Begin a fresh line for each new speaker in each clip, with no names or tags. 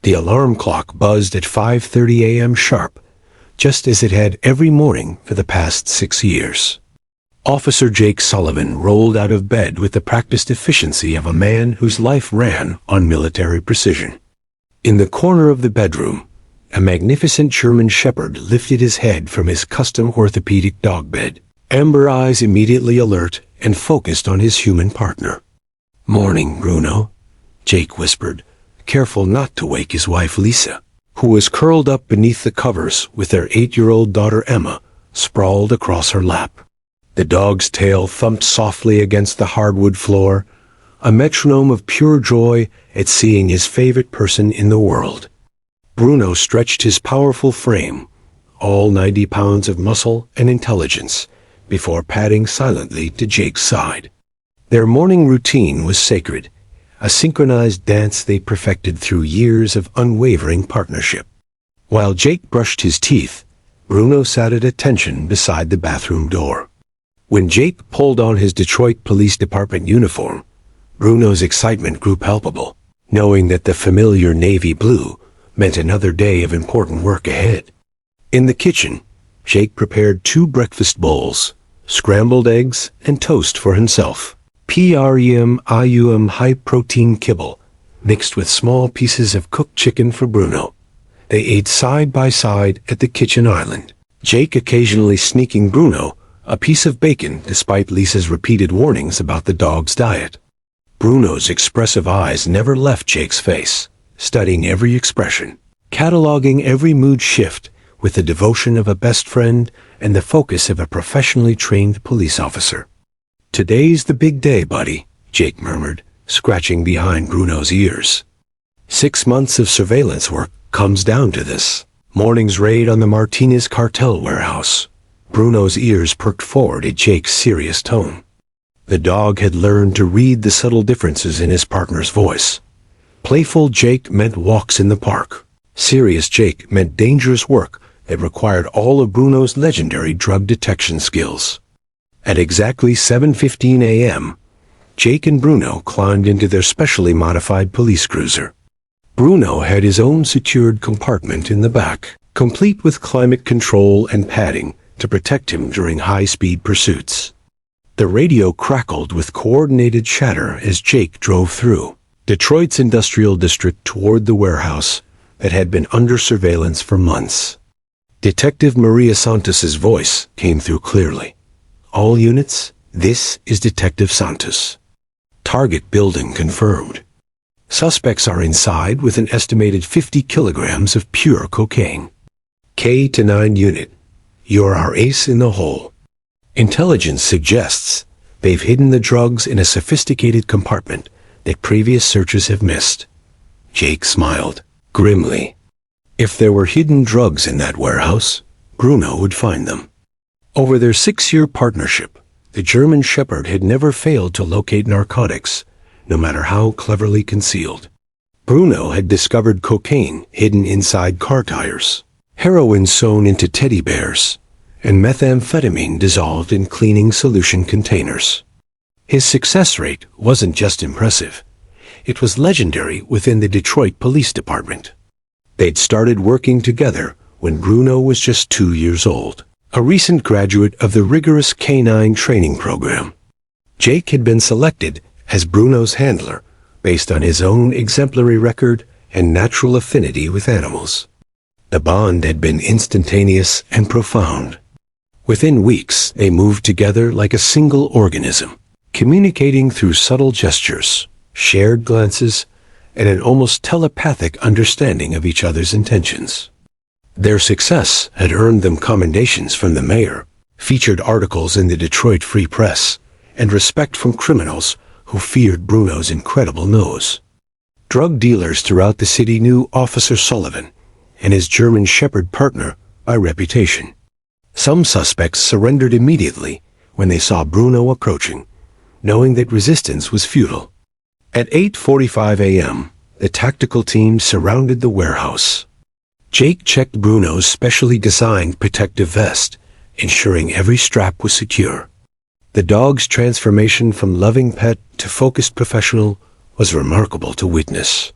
The alarm clock buzzed at 5:30 a.m. sharp, just as it had every morning for the past 6 years. Officer Jake Sullivan rolled out of bed with the practiced efficiency of a man whose life ran on military precision. In the corner of the bedroom, a magnificent German shepherd lifted his head from his custom orthopedic dog bed, amber eyes immediately alert and focused on his human partner. "Morning, Bruno," Jake whispered, careful not to wake his wife Lisa, who was curled up beneath the covers with their 8-year-old daughter Emma sprawled across her lap. The dog's tail thumped softly against the hardwood floor, a metronome of pure joy at seeing his favorite person in the world. Bruno stretched his powerful frame, all 90 pounds of muscle and intelligence, before padding silently to Jake's side. Their morning routine was sacred, a synchronized dance they perfected through years of unwavering partnership. While Jake brushed his teeth, Bruno sat at attention beside the bathroom door. When Jake pulled on his Detroit Police Department uniform, Bruno's excitement grew palpable, knowing that the familiar navy blue meant another day of important work ahead. In the kitchen, Jake prepared 2 breakfast bowls, scrambled eggs and toast for himself. PREM high-protein kibble, mixed with small pieces of cooked chicken for Bruno. They ate side by side at the kitchen island, Jake occasionally sneaking Bruno a piece of bacon despite Lisa's repeated warnings about the dog's diet. Bruno's expressive eyes never left Jake's face, studying every expression, cataloging every mood shift with the devotion of a best friend and the focus of a professionally trained police officer. "Today's the big day, buddy," Jake murmured, scratching behind Bruno's ears. 6 months of surveillance work comes down to this. Morning's raid on the Martinez cartel warehouse. Bruno's ears perked forward at Jake's serious tone. The dog had learned to read the subtle differences in his partner's voice. Playful Jake meant walks in the park. Serious Jake meant dangerous work that required all of Bruno's legendary drug detection skills. At exactly 7:15 a.m., Jake and Bruno climbed into their specially modified police cruiser. Bruno had his own secured compartment in the back, complete with climate control and padding to protect him during high-speed pursuits. The radio crackled with coordinated chatter as Jake drove through Detroit's industrial district toward the warehouse that had been under surveillance for months. Detective Maria Santos's voice came through clearly. "All units, this is Detective Santos. Target building confirmed. Suspects are inside with an estimated 50 kilograms of pure cocaine. K-9 unit, you're our ace in the hole. Intelligence suggests they've hidden the drugs in a sophisticated compartment that previous searches have missed." Jake smiled grimly. If there were hidden drugs in that warehouse, Bruno would find them. Over their 6-year partnership, the German shepherd had never failed to locate narcotics, no matter how cleverly concealed. Bruno had discovered cocaine hidden inside car tires, heroin sewn into teddy bears, and methamphetamine dissolved in cleaning solution containers. His success rate wasn't just impressive. It was legendary within the Detroit Police Department. They'd started working together when Bruno was just 2 years old, a recent graduate of the rigorous K-9 training program. Jake had been selected as Bruno's handler based on his own exemplary record and natural affinity with animals. The bond had been instantaneous and profound. Within weeks, they moved together like a single organism, communicating through subtle gestures, shared glances, and an almost telepathic understanding of each other's intentions. Their success had earned them commendations from the mayor, featured articles in the Detroit Free Press, and respect from criminals who feared Bruno's incredible nose. Drug dealers throughout the city knew Officer Sullivan and his German shepherd partner by reputation. Some suspects surrendered immediately when they saw Bruno approaching, knowing that resistance was futile. At 8:45 a.m., the tactical team surrounded the warehouse. Jake checked Bruno's specially designed protective vest, ensuring every strap was secure. The dog's transformation from loving pet to focused professional was remarkable to witness.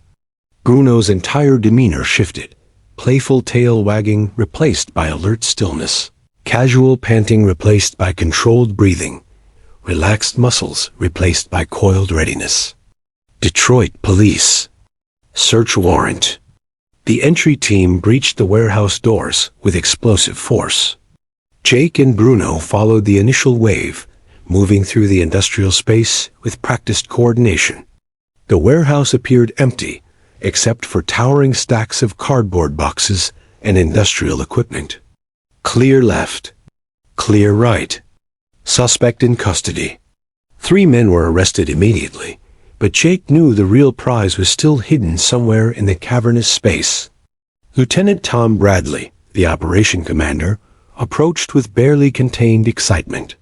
Bruno's entire demeanor shifted. Playful tail wagging replaced by alert stillness. Casual panting replaced by controlled breathing. Relaxed muscles replaced by coiled readiness. Detroit Police. Search warrant. The entry team breached the warehouse doors with explosive force. Jake and Bruno followed the initial wave, moving through the industrial space with practiced coordination. The warehouse appeared empty, except for towering stacks of cardboard boxes and industrial equipment. Clear left. Clear right. Suspect in custody. 3 men were arrested immediately, but Jake knew the real prize was still hidden somewhere in the cavernous space. Lieutenant Tom Bradley, the operation commander, approached with barely contained excitement.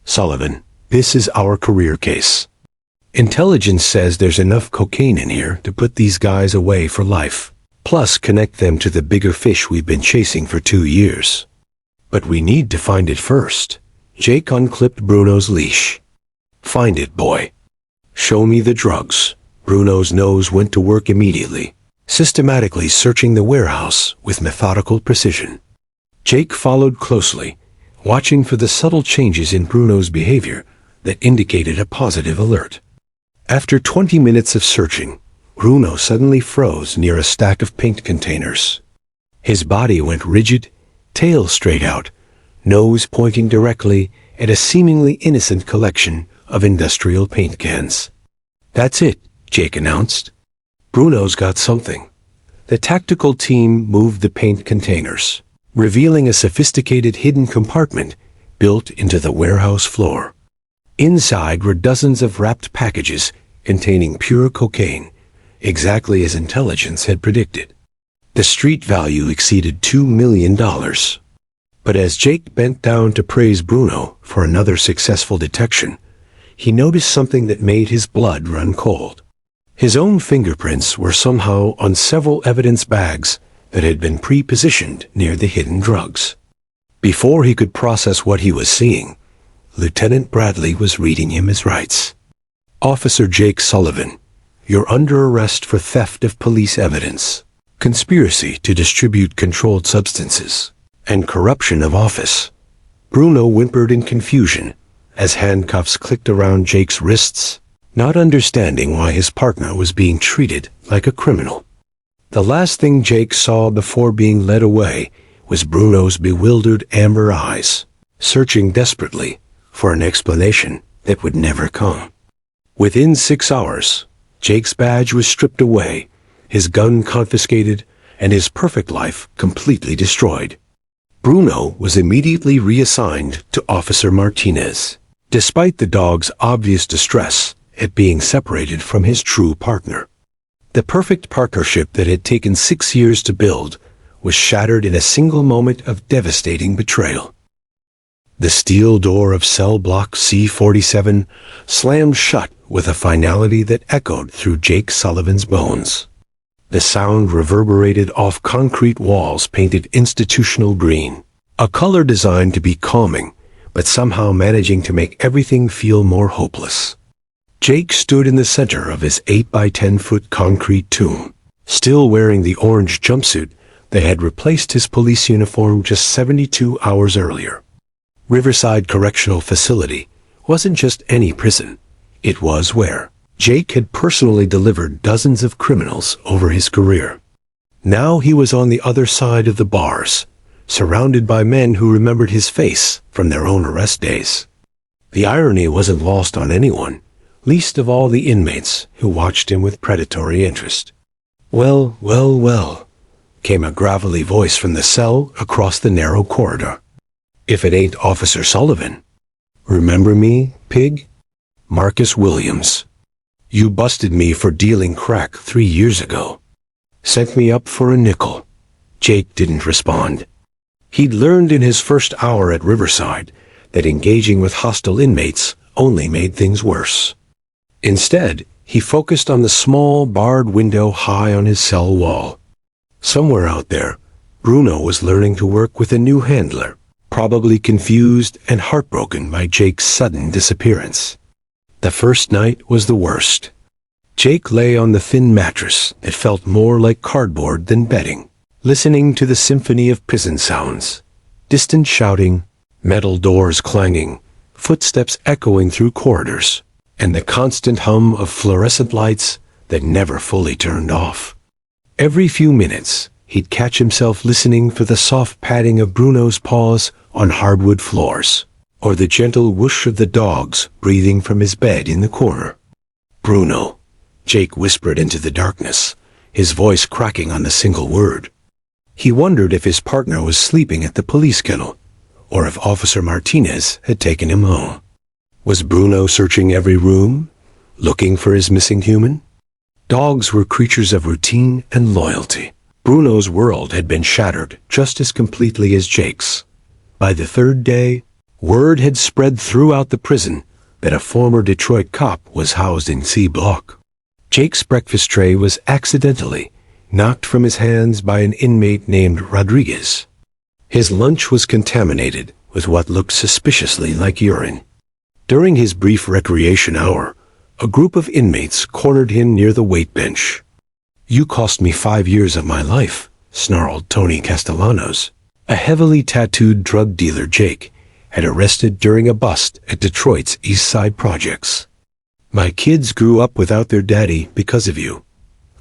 "Sullivan, this is our career case. Intelligence says there's enough cocaine in here to put these guys away for life, plus connect them to the bigger fish we've been chasing for 2 years. But we need to find it first." Jake unclipped Bruno's leash. "Find it, boy." "Show me the drugs." Bruno's nose went to work immediately, systematically searching the warehouse with methodical precision. Jake followed closely, watching for the subtle changes in Bruno's behavior that indicated a positive alert. After 20 minutes of searching, Bruno suddenly froze near a stack of paint containers. His body went rigid, tail straight out, nose pointing directly at a seemingly innocent collection of industrial paint cans. "That's it," Jake announced. "Bruno's got something." The tactical team moved the paint containers, revealing a sophisticated hidden compartment built into the warehouse floor. Inside were dozens of wrapped packages containing pure cocaine, exactly as intelligence had predicted. The street value exceeded $2 million. But as Jake bent down to praise Bruno for another successful detection, he noticed something that made his blood run cold. His own fingerprints were somehow on several evidence bags that had been pre-positioned near the hidden drugs. Before he could process what he was seeing, Lieutenant Bradley was reading him his rights. "Officer Jake Sullivan, you're under arrest for theft of police evidence, conspiracy to distribute controlled substances, and corruption of office." Bruno whimpered in confusion as handcuffs clicked around Jake's wrists, not understanding why his partner was being treated like a criminal. The last thing Jake saw before being led away was Bruno's bewildered amber eyes, searching desperately for an explanation that would never come. Within 6 hours, Jake's badge was stripped away, his gun confiscated, and his perfect life completely destroyed. Bruno was immediately reassigned to Officer Martinez, despite the dog's obvious distress at being separated from his true partner. The perfect partnership that had taken 6 years to build was shattered in a single moment of devastating betrayal. The steel door of cell block C-47 slammed shut with a finality that echoed through Jake Sullivan's bones. The sound reverberated off concrete walls painted institutional green, a color designed to be calming, but somehow managing to make everything feel more hopeless. Jake stood in the center of his 8 by 10-foot concrete tomb, still wearing the orange jumpsuit that had replaced his police uniform just 72 hours earlier. Riverside Correctional Facility wasn't just any prison. It was where Jake had personally delivered dozens of criminals over his career. Now he was on the other side of the bars, surrounded by men who remembered his face from their own arrest days. The irony wasn't lost on anyone, least of all the inmates who watched him with predatory interest. "Well, well, well," came a gravelly voice from the cell across the narrow corridor. "If it ain't Officer Sullivan. Remember me, pig? Marcus Williams. You busted me for dealing crack 3 years ago. Sent me up for a nickel." Jake didn't respond. He'd learned in his first hour at Riverside that engaging with hostile inmates only made things worse. Instead, he focused on the small, barred window high on his cell wall. Somewhere out there, Bruno was learning to work with a new handler, probably confused and heartbroken by Jake's sudden disappearance. The first night was the worst. Jake lay on the thin mattress that felt more like cardboard than bedding, listening to the symphony of prison sounds. Distant shouting, metal doors clanging, footsteps echoing through corridors, and the constant hum of fluorescent lights that never fully turned off. Every few minutes, he'd catch himself listening for the soft padding of Bruno's paws on hardwood floors, or the gentle whoosh of the dogs breathing from his bed in the corner. "Bruno," Jake whispered into the darkness, his voice cracking on a single word. He wondered if his partner was sleeping at the police kennel, or if Officer Martinez had taken him home. Was Bruno searching every room, looking for his missing human? Dogs were creatures of routine and loyalty. Bruno's world had been shattered just as completely as Jake's. By the third day, word had spread throughout the prison that a former Detroit cop was housed in C Block. Jake's breakfast tray was accidentally knocked from his hands by an inmate named Rodriguez. His lunch was contaminated with what looked suspiciously like urine. During his brief recreation hour, a group of inmates cornered him near the weight bench. "You cost me 5 years of my life," snarled Tony Castellanos, a heavily tattooed drug dealer Jake had arrested during a bust at Detroit's East Side projects. "My kids grew up without their daddy because of you."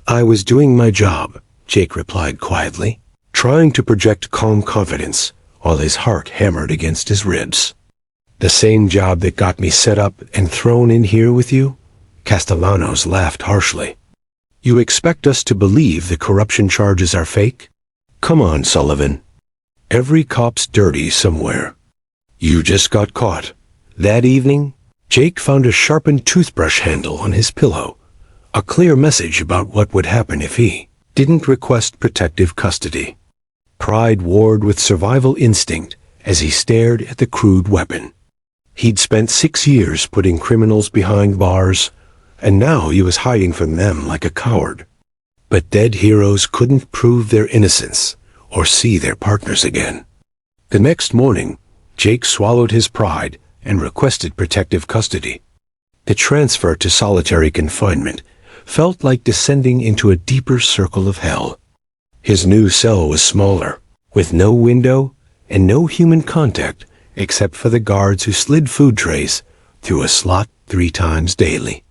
"I was doing my job," Jake replied quietly, trying to project calm confidence while his heart hammered against his ribs. "The same job that got me set up and thrown in here with you?" Castellanos laughed harshly. "You expect us to believe the corruption charges are fake? Come on, Sullivan. Every cop's dirty somewhere. You just got caught." That evening, Jake found a sharpened toothbrush handle on his pillow, a clear message about what would happen if he didn't request protective custody. Pride warred with survival instinct as he stared at the crude weapon. He'd spent 6 years putting criminals behind bars, and now he was hiding from them like a coward. But dead heroes couldn't prove their innocence or see their partners again. The next morning, Jake swallowed his pride and requested protective custody. The transfer to solitary confinement felt like descending into a deeper circle of hell. His new cell was smaller, with no window and no human contact except for the guards who slid food trays through a slot 3 times daily.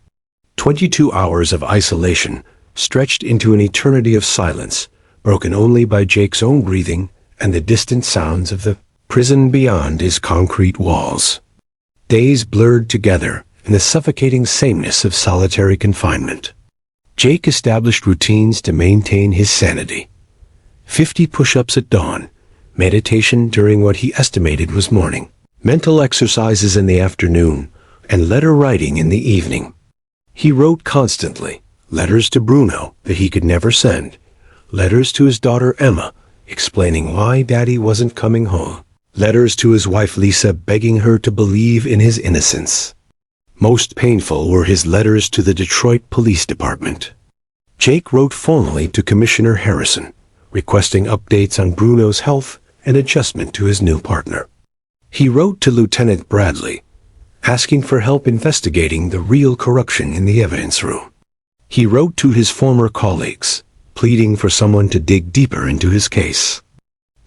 22 hours of isolation stretched into an eternity of silence, broken only by Jake's own breathing and the distant sounds of the prison beyond his concrete walls. Days blurred together in the suffocating sameness of solitary confinement. Jake established routines to maintain his sanity. 50 push-ups at dawn, meditation during what he estimated was morning, mental exercises in the afternoon, and letter writing in the evening. He wrote constantly, letters to Bruno that he could never send, letters to his daughter Emma explaining why Daddy wasn't coming home, letters to his wife Lisa begging her to believe in his innocence. Most painful were his letters to the Detroit Police Department. Jake wrote formally to Commissioner Harrison, requesting updates on Bruno's health and adjustment to his new partner. He wrote to Lieutenant Bradley, asking for help investigating the real corruption in the evidence room. He wrote to his former colleagues, pleading for someone to dig deeper into his case.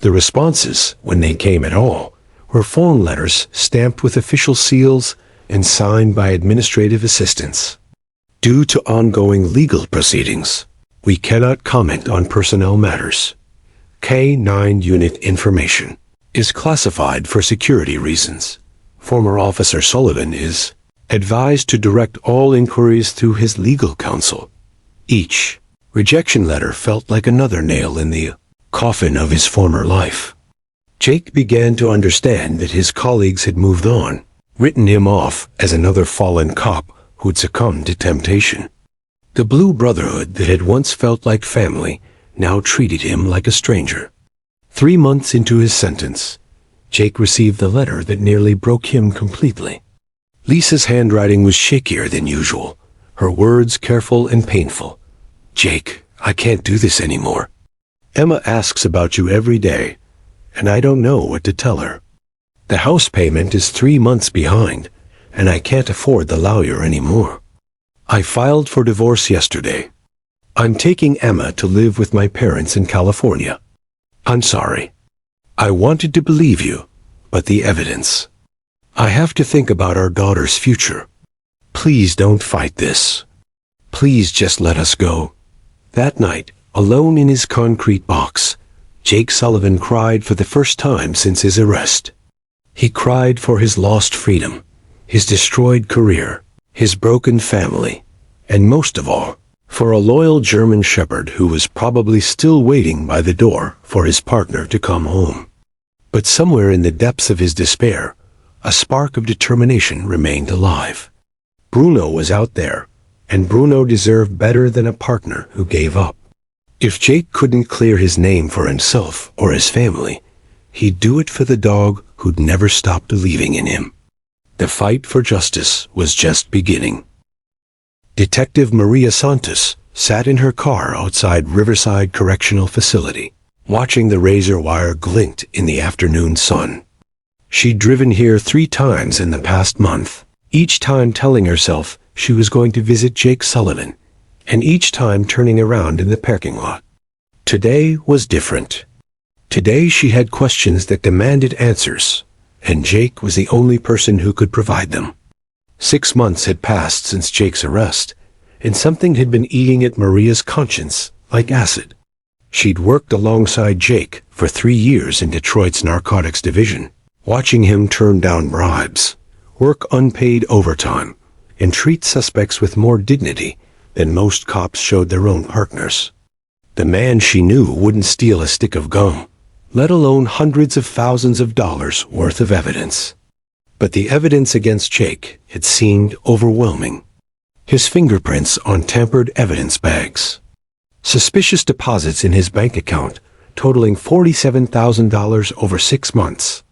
The responses, when they came at all, were phone letters stamped with official seals and signed by administrative assistants. Due to ongoing legal proceedings, we cannot comment on personnel matters. K-9 unit information is classified for security reasons. Former Officer Sullivan is advised to direct all inquiries through his legal counsel. Each rejection letter felt like another nail in the coffin of his former life. Jake began to understand that his colleagues had moved on, written him off as another fallen cop who'd succumbed to temptation. The Blue Brotherhood that had once felt like family now treated him like a stranger. 3 months into his sentence, Jake received the letter that nearly broke him completely. Lisa's handwriting was shakier than usual, her words careful and painful. "Jake, I can't do this anymore. Emma asks about you every day, and I don't know what to tell her. The house payment is 3 months behind, and I can't afford the lawyer anymore. I filed for divorce yesterday. I'm taking Emma to live with my parents in California. I'm sorry. I wanted to believe you, but the evidence. I have to think about our daughter's future. Please don't fight this. Please just let us go. That night, alone in his concrete box, Jake Sullivan cried for the first time since his arrest. He cried for his lost freedom, his destroyed career, his broken family, and most of all, for a loyal German shepherd who was probably still waiting by the door for his partner to come home. But somewhere in the depths of his despair, a spark of determination remained alive. Bruno was out there, and Bruno deserved better than a partner who gave up. If Jake couldn't clear his name for himself or his family, he'd do it for the dog who'd never stopped believing in him. The fight for justice was just beginning. Detective Maria Santos sat in her car outside Riverside Correctional Facility, watching the razor wire glint in the afternoon sun. She'd driven here 3 times in the past month, each time telling herself she was going to visit Jake Sullivan, and each time turning around in the parking lot. Today was different. Today she had questions that demanded answers, and Jake was the only person who could provide them. 6 months had passed since Jake's arrest, and something had been eating at Maria's conscience like acid. She'd worked alongside Jake for 3 years in Detroit's narcotics division, watching him turn down bribes, work unpaid overtime, and treat suspects with more dignity than most cops showed their own partners. The man she knew wouldn't steal a stick of gum, let alone hundreds of thousands of dollars worth of evidence. But the evidence against Jake had seemed overwhelming. His fingerprints on tampered evidence bags. Suspicious deposits in his bank account totaling $47,000 over 6 months.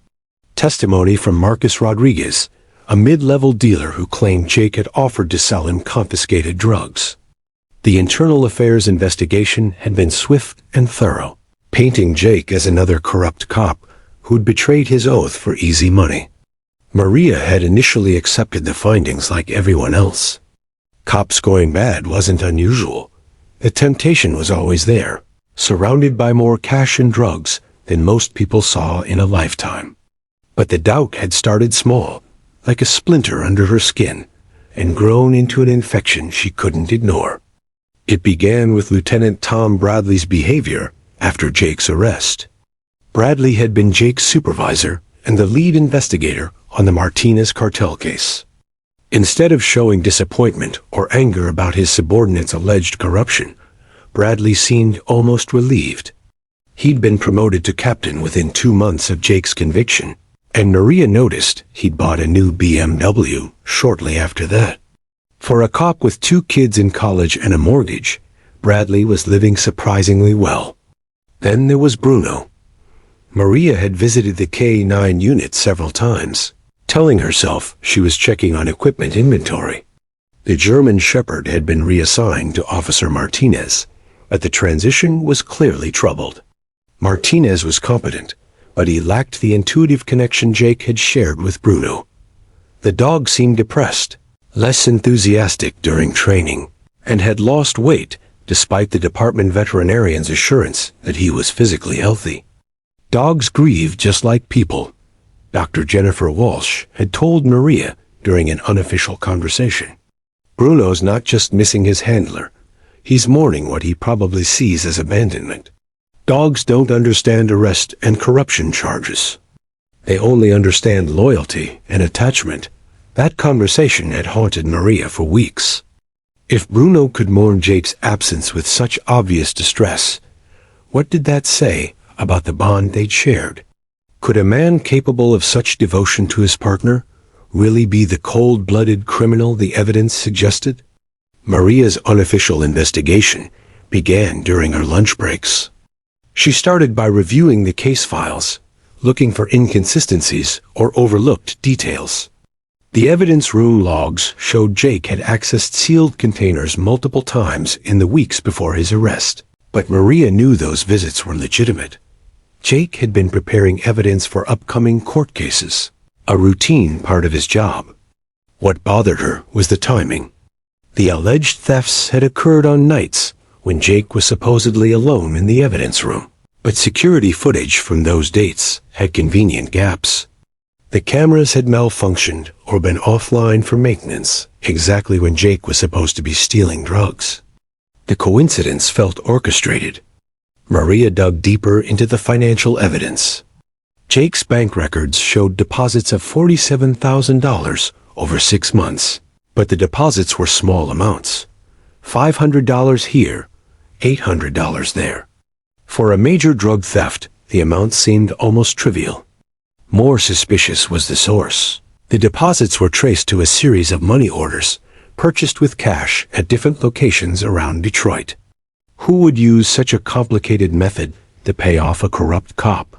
Testimony from Marcus Rodriguez, a mid-level dealer who claimed Jake had offered to sell him confiscated drugs. The internal affairs investigation had been swift and thorough, painting Jake as another corrupt cop who'd betrayed his oath for easy money. Maria had initially accepted the findings like everyone else. Cops going bad wasn't unusual. The temptation was always there, surrounded by more cash and drugs than most people saw in a lifetime. But the doubt had started small, like a splinter under her skin, and grown into an infection she couldn't ignore. It began with Lieutenant Tom Bradley's behavior after Jake's arrest. Bradley had been Jake's supervisor and the lead investigator on the Martinez cartel case. Instead of showing disappointment or anger about his subordinate's alleged corruption, Bradley seemed almost relieved. He'd been promoted to captain within 2 months of Jake's conviction, and Maria noticed he'd bought a new BMW shortly after that. For a cop with 2 kids in college and a mortgage, Bradley was living surprisingly well. Then there was Bruno. Maria had visited the K-9 unit several times, telling herself she was checking on equipment inventory. The German shepherd had been reassigned to Officer Martinez, but the transition was clearly troubled. Martinez was competent, but he lacked the intuitive connection Jake had shared with Bruno. The dog seemed depressed, less enthusiastic during training, and had lost weight despite the department veterinarian's assurance that he was physically healthy. Dogs grieve just like people, Dr. Jennifer Walsh had told Maria during an unofficial conversation. Bruno's not just missing his handler, he's mourning what he probably sees as abandonment. Dogs don't understand arrest and corruption charges. They only understand loyalty and attachment. That conversation had haunted Maria for weeks. If Bruno could mourn Jake's absence with such obvious distress, what did that say about the bond they'd shared? Could a man capable of such devotion to his partner really be the cold-blooded criminal the evidence suggested? Maria's unofficial investigation began during her lunch breaks. She started by reviewing the case files, looking for inconsistencies or overlooked details. The evidence room logs showed Jake had accessed sealed containers multiple times in the weeks before his arrest, but Maria knew those visits were legitimate. Jake had been preparing evidence for upcoming court cases, a routine part of his job. What bothered her was the timing. The alleged thefts had occurred on nights when Jake was supposedly alone in the evidence room, but security footage from those dates had convenient gaps. The cameras had malfunctioned or been offline for maintenance exactly when Jake was supposed to be stealing drugs. The coincidence felt orchestrated. Maria dug deeper into the financial evidence. Jake's bank records showed deposits of $47,000 over 6 months, but the deposits were small amounts. $500 here, $800 there. For a major drug theft, the amount seemed almost trivial. More suspicious was the source. The deposits were traced to a series of money orders, purchased with cash at different locations around Detroit. Who would use such a complicated method to pay off a corrupt cop?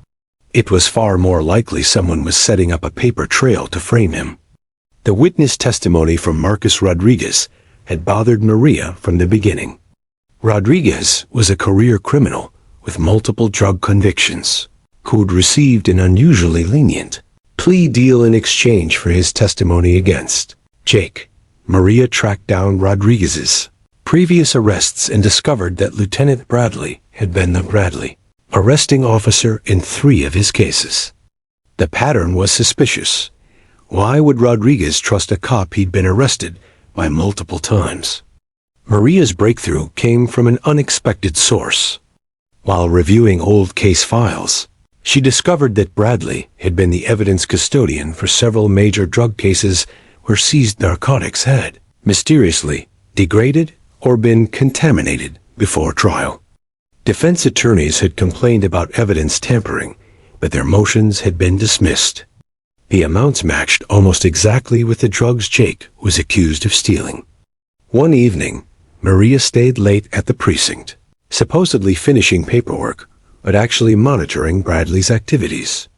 It was far more likely someone was setting up a paper trail to frame him. The witness testimony from Marcus Rodriguez had bothered Maria from the beginning. Rodriguez was a career criminal with multiple drug convictions, who'd received an unusually lenient plea deal in exchange for his testimony against Jake. Maria tracked down Rodriguez's previous arrests and discovered that Lieutenant Bradley had been the arresting officer in 3 of his cases. The pattern was suspicious. Why would Rodriguez trust a cop he'd been arrested by multiple times? Maria's breakthrough came from an unexpected source. While reviewing old case files, she discovered that Bradley had been the evidence custodian for several major drug cases where seized narcotics had mysteriously degraded or been contaminated before trial. Defense attorneys had complained about evidence tampering, but their motions had been dismissed. The amounts matched almost exactly with the drugs Jake was accused of stealing. One evening, Maria stayed late at the precinct, supposedly finishing paperwork, but actually monitoring Bradley's activities.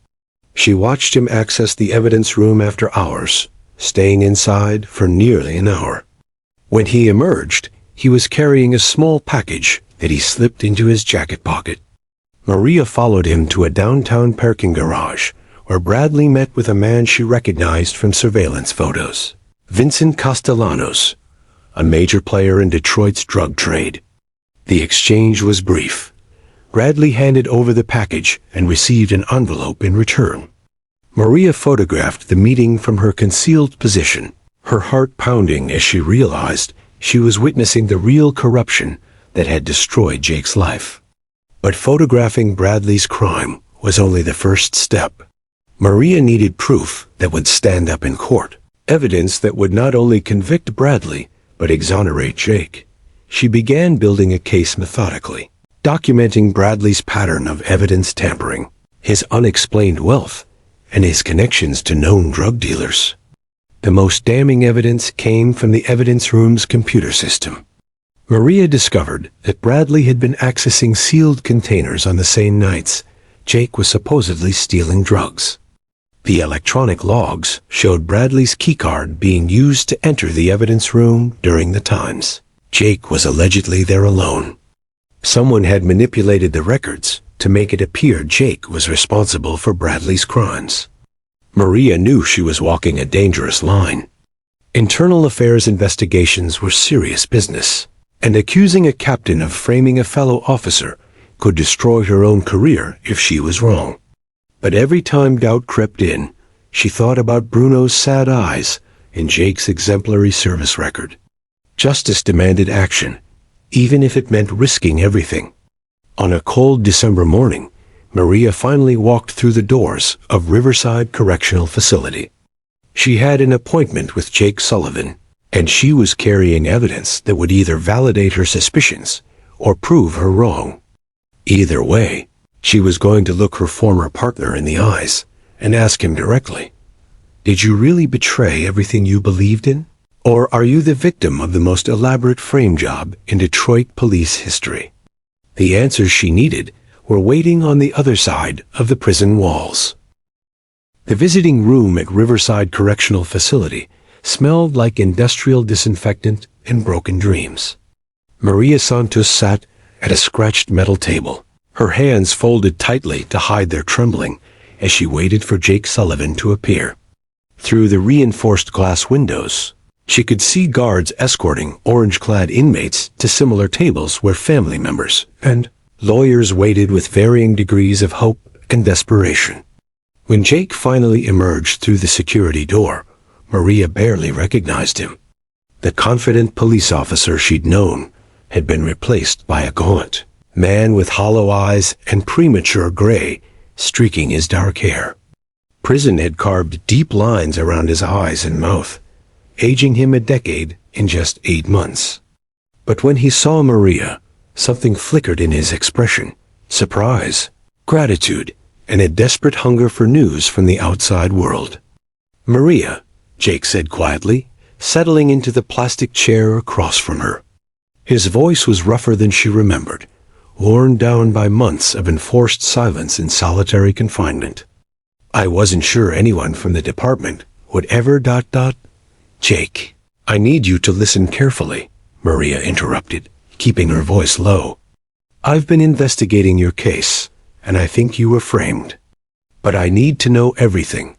She watched him access the evidence room after hours, staying inside for nearly an hour. When he emerged, he was carrying a small package that he slipped into his jacket pocket. Maria followed him to a downtown parking garage, where Bradley met with a man she recognized from surveillance photos. Vincent Castellanos, a major player in Detroit's drug trade. The exchange was brief. Bradley handed over the package and received an envelope in return. Maria photographed the meeting from her concealed position, her heart pounding as she realized she was witnessing the real corruption that had destroyed Jake's life. But photographing Bradley's crime was only the first step. Maria needed proof that would stand up in court, evidence that would not only convict Bradley, but exonerate Jake. She began building a case methodically, documenting Bradley's pattern of evidence tampering, his unexplained wealth, and his connections to known drug dealers. The most damning evidence came from the evidence room's computer system. Maria discovered that Bradley had been accessing sealed containers on the same nights Jake was supposedly stealing drugs. The electronic logs showed Bradley's keycard being used to enter the evidence room during the times Jake was allegedly there alone. Someone had manipulated the records to make it appear Jake was responsible for Bradley's crimes. Maria knew she was walking a dangerous line. Internal affairs investigations were serious business, and accusing a captain of framing a fellow officer could destroy her own career if she was wrong. But every time doubt crept in, she thought about Bruno's sad eyes and Jake's exemplary service record. Justice demanded action, even if it meant risking everything. On a cold December morning, Maria finally walked through the doors of Riverside Correctional Facility. She had an appointment with Jake Sullivan, and she was carrying evidence that would either validate her suspicions or prove her wrong. Either way, she was going to look her former partner in the eyes and ask him directly, "Did you really betray everything you believed in? Or are you the victim of the most elaborate frame job in Detroit police history?" The answers she needed were waiting on the other side of the prison walls. The visiting room at Riverside Correctional Facility smelled like industrial disinfectant and broken dreams. Maria Santos sat at a scratched metal table, her hands folded tightly to hide their trembling as she waited for Jake Sullivan to appear. Through the reinforced glass windows, She could see guards escorting orange-clad inmates to similar tables where family members and lawyers waited with varying degrees of hope and desperation. When Jake finally emerged through the security door, Maria barely recognized him. The confident police officer she'd known had been replaced by a gaunt man with hollow eyes and premature gray streaking his dark hair. Prison had carved deep lines around his eyes and mouth, aging him a decade in just 8 months. But when he saw Maria, something flickered in his expression: surprise, gratitude, and a desperate hunger for news from the outside world. "Maria," Jake said quietly, settling into the plastic chair across from her. His voice was rougher than she remembered, worn down by months of enforced silence in solitary confinement. "I wasn't sure anyone from the department would ever... Jake, I need you to listen carefully," Maria interrupted, keeping her voice low. "I've been investigating your case, and I think you were framed. But I need to know everything.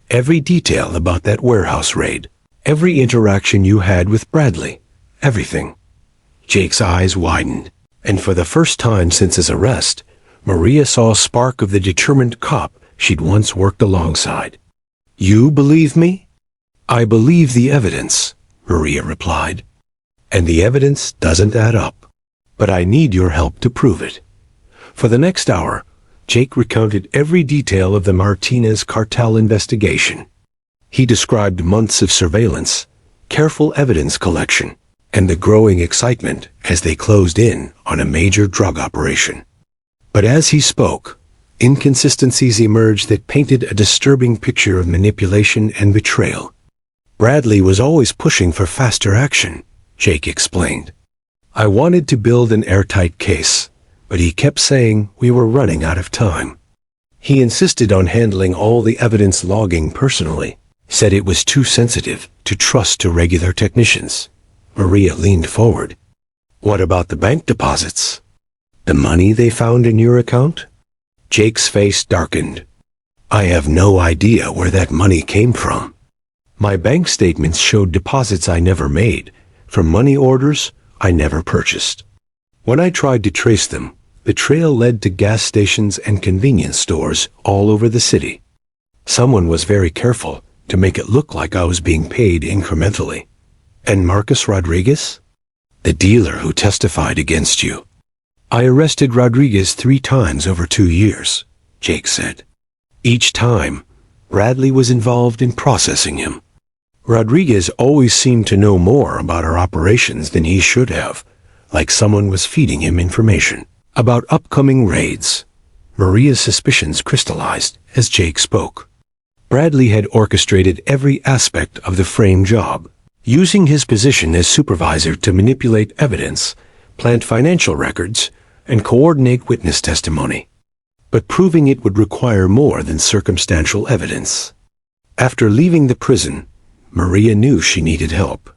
Every detail about that warehouse raid. Every interaction you had with Bradley. Everything." Jake's eyes widened, and for the first time since his arrest, Maria saw a spark of the determined cop she'd once worked alongside. "You believe me?" "I believe the evidence," Maria replied. "And the evidence doesn't add up. But I need your help to prove it." For the next hour, Jake recounted every detail of the Martinez cartel investigation. He described months of surveillance, careful evidence collection, and the growing excitement as they closed in on a major drug operation. But as he spoke, inconsistencies emerged that painted a disturbing picture of manipulation and betrayal. "Bradley was always pushing for faster action," Jake explained. "I wanted to build an airtight case, but he kept saying we were running out of time. He insisted on handling all the evidence logging personally, said it was too sensitive to trust to regular technicians." Maria leaned forward. "What about the bank deposits? The money they found in your account?" Jake's face darkened. "I have no idea where that money came from. My bank statements showed deposits I never made, from money orders I never purchased. When I tried to trace them, the trail led to gas stations and convenience stores all over the city. Someone was very careful to make it look like I was being paid incrementally." "And Marcus Rodriguez?" "The dealer who testified against you. I arrested Rodriguez 3 times over 2 years," Jake said. "Each time, Bradley was involved in processing him. Rodriguez always seemed to know more about our operations than he should have, like someone was feeding him information about upcoming raids." Maria's suspicions crystallized as Jake spoke. Bradley had orchestrated every aspect of the frame job, using his position as supervisor to manipulate evidence, plant financial records, and coordinate witness testimony. But proving it would require more than circumstantial evidence. After leaving the prison, Maria knew she needed help.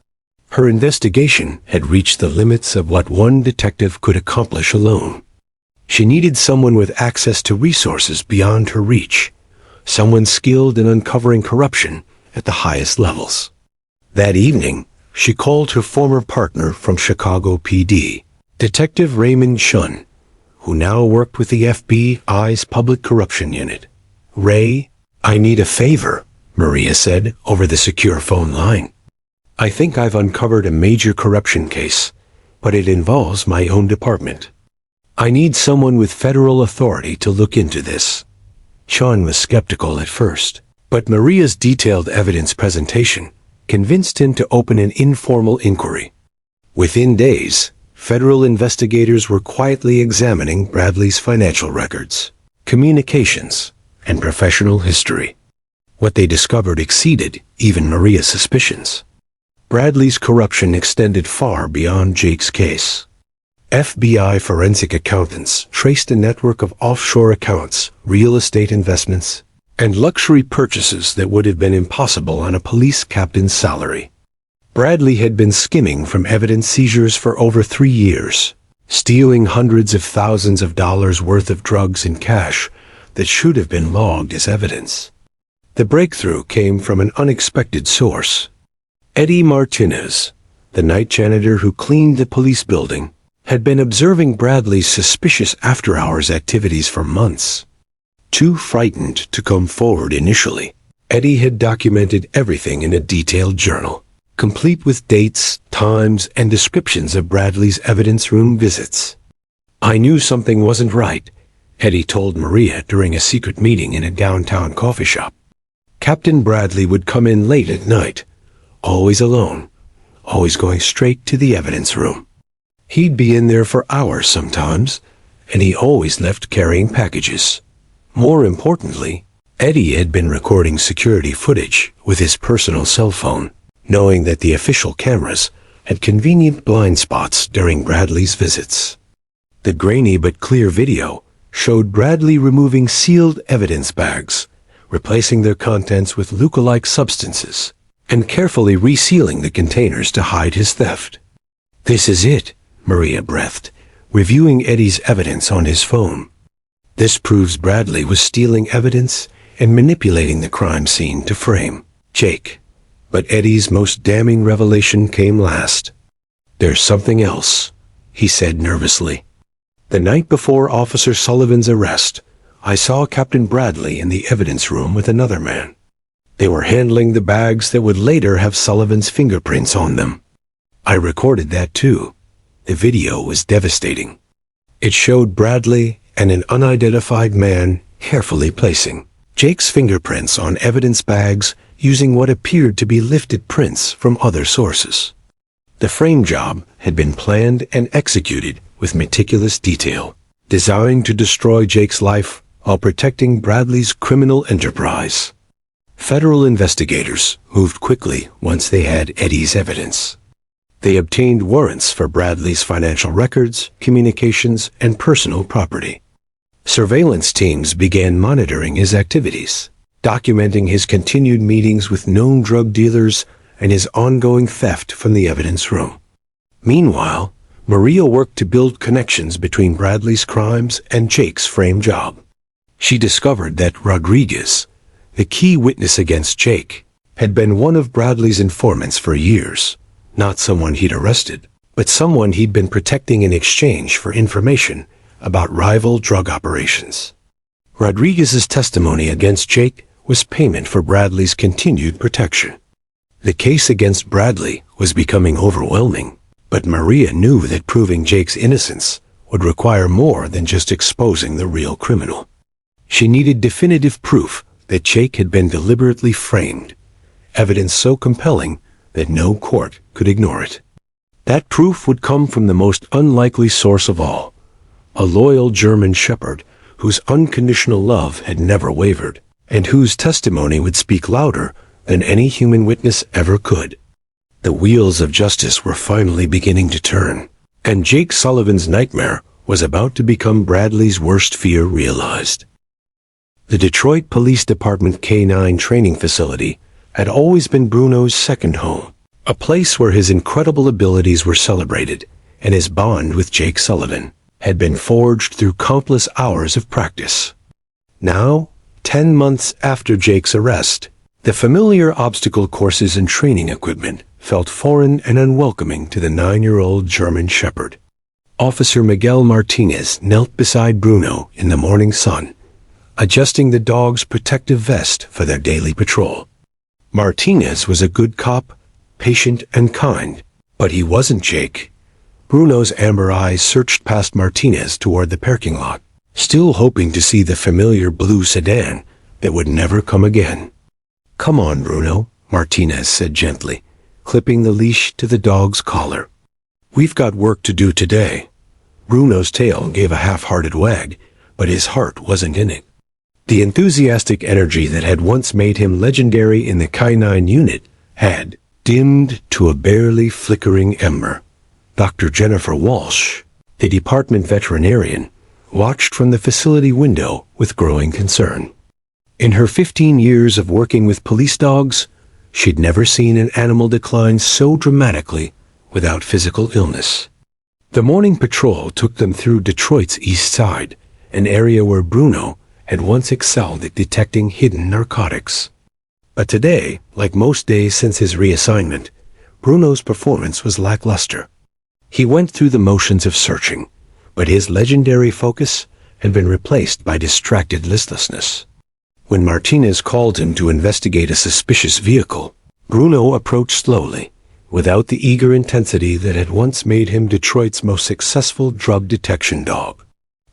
Her investigation had reached the limits of what one detective could accomplish alone. She needed someone with access to resources beyond her reach, someone skilled in uncovering corruption at the highest levels. That evening, she called her former partner from Chicago PD, Detective Raymond Shun, who now worked with the FBI's Public Corruption Unit. "Ray, I need a favor," Maria said over the secure phone line. "I think I've uncovered a major corruption case, but it involves my own department. I need someone with federal authority to look into this." Sean was skeptical at first, but Maria's detailed evidence presentation convinced him to open an informal inquiry. Within days, federal investigators were quietly examining Bradley's financial records, communications, and professional history. What they discovered exceeded even Maria's suspicions. Bradley's corruption extended far beyond Jake's case. FBI forensic accountants traced a network of offshore accounts, real estate investments, and luxury purchases that would have been impossible on a police captain's salary. Bradley had been skimming from evidence seizures for over 3 years, stealing hundreds of thousands of dollars worth of drugs and cash that should have been logged as evidence. The breakthrough came from an unexpected source. Eddie Martinez, the night janitor who cleaned the police building, had been observing Bradley's suspicious after-hours activities for months. Too frightened to come forward initially, Eddie had documented everything in a detailed journal, complete with dates, times, and descriptions of Bradley's evidence room visits. "I knew something wasn't right," Eddie told Maria during a secret meeting in a downtown coffee shop. Captain Bradley would come in late at night, always alone, always going straight to the evidence room. He'd be in there for hours sometimes, and he always left carrying packages. More importantly, Eddie had been recording security footage with his personal cell phone, knowing that the official cameras had convenient blind spots during Bradley's visits. The grainy but clear video showed Bradley removing sealed evidence bags, replacing their contents with lookalike substances, and carefully resealing the containers to hide his theft. "This is it," Maria breathed, reviewing Eddie's evidence on his phone. "This proves Bradley was stealing evidence and manipulating the crime scene to frame Jake." But Eddie's most damning revelation came last. "There's something else," he said nervously. "The night before Officer Sullivan's arrest, I saw Captain Bradley in the evidence room with another man. They were handling the bags that would later have Sullivan's fingerprints on them. I recorded that too." The video was devastating. It showed Bradley and an unidentified man carefully placing Jake's fingerprints on evidence bags using what appeared to be lifted prints from other sources. The frame job had been planned and executed with meticulous detail, designed to destroy Jake's life while protecting Bradley's criminal enterprise. Federal investigators moved quickly once they had Eddie's evidence. They obtained warrants for Bradley's financial records, communications, and personal property. Surveillance teams began monitoring his activities, documenting his continued meetings with known drug dealers and his ongoing theft from the evidence room. Meanwhile, Maria worked to build connections between Bradley's crimes and Jake's frame job. She discovered that Rodriguez, the key witness against Jake, had been one of Bradley's informants for years. Not someone he'd arrested, but someone he'd been protecting in exchange for information about rival drug operations. Rodriguez's testimony against Jake was payment for Bradley's continued protection. The case against Bradley was becoming overwhelming, but Maria knew that proving Jake's innocence would require more than just exposing the real criminal. She needed definitive proof that Jake had been deliberately framed, evidence so compelling that no court could ignore it. That proof would come from the most unlikely source of all, a loyal German shepherd whose unconditional love had never wavered, and whose testimony would speak louder than any human witness ever could. The wheels of justice were finally beginning to turn, and Jake Sullivan's nightmare was about to become Bradley's worst fear realized. The Detroit Police Department K-9 training facility had always been Bruno's second home, a place where his incredible abilities were celebrated and his bond with Jake Sullivan had been forged through countless hours of practice. Now, 10 months after Jake's arrest, the familiar obstacle courses and training equipment felt foreign and unwelcoming to the 9-year-old German shepherd. Officer Miguel Martinez knelt beside Bruno in the morning sun, adjusting the dog's protective vest for their daily patrol. Martinez was a good cop, patient and kind, but he wasn't Jake. Bruno's amber eyes searched past Martinez toward the parking lot, still hoping to see the familiar blue sedan that would never come again. "Come on, Bruno," Martinez said gently, clipping the leash to the dog's collar. "We've got work to do today." Bruno's tail gave a half-hearted wag, but his heart wasn't in it. The enthusiastic energy that had once made him legendary in the K-9 unit had dimmed to a barely flickering ember. Dr. Jennifer Walsh, the department veterinarian, watched from the facility window with growing concern. In her 15 years of working with police dogs, she'd never seen an animal decline so dramatically without physical illness. The morning patrol took them through Detroit's East Side, an area where Bruno had once excelled at detecting hidden narcotics. But today, like most days since his reassignment, Bruno's performance was lackluster. He went through the motions of searching, but his legendary focus had been replaced by distracted listlessness. When Martinez called him to investigate a suspicious vehicle, Bruno approached slowly, without the eager intensity that had once made him Detroit's most successful drug detection dog.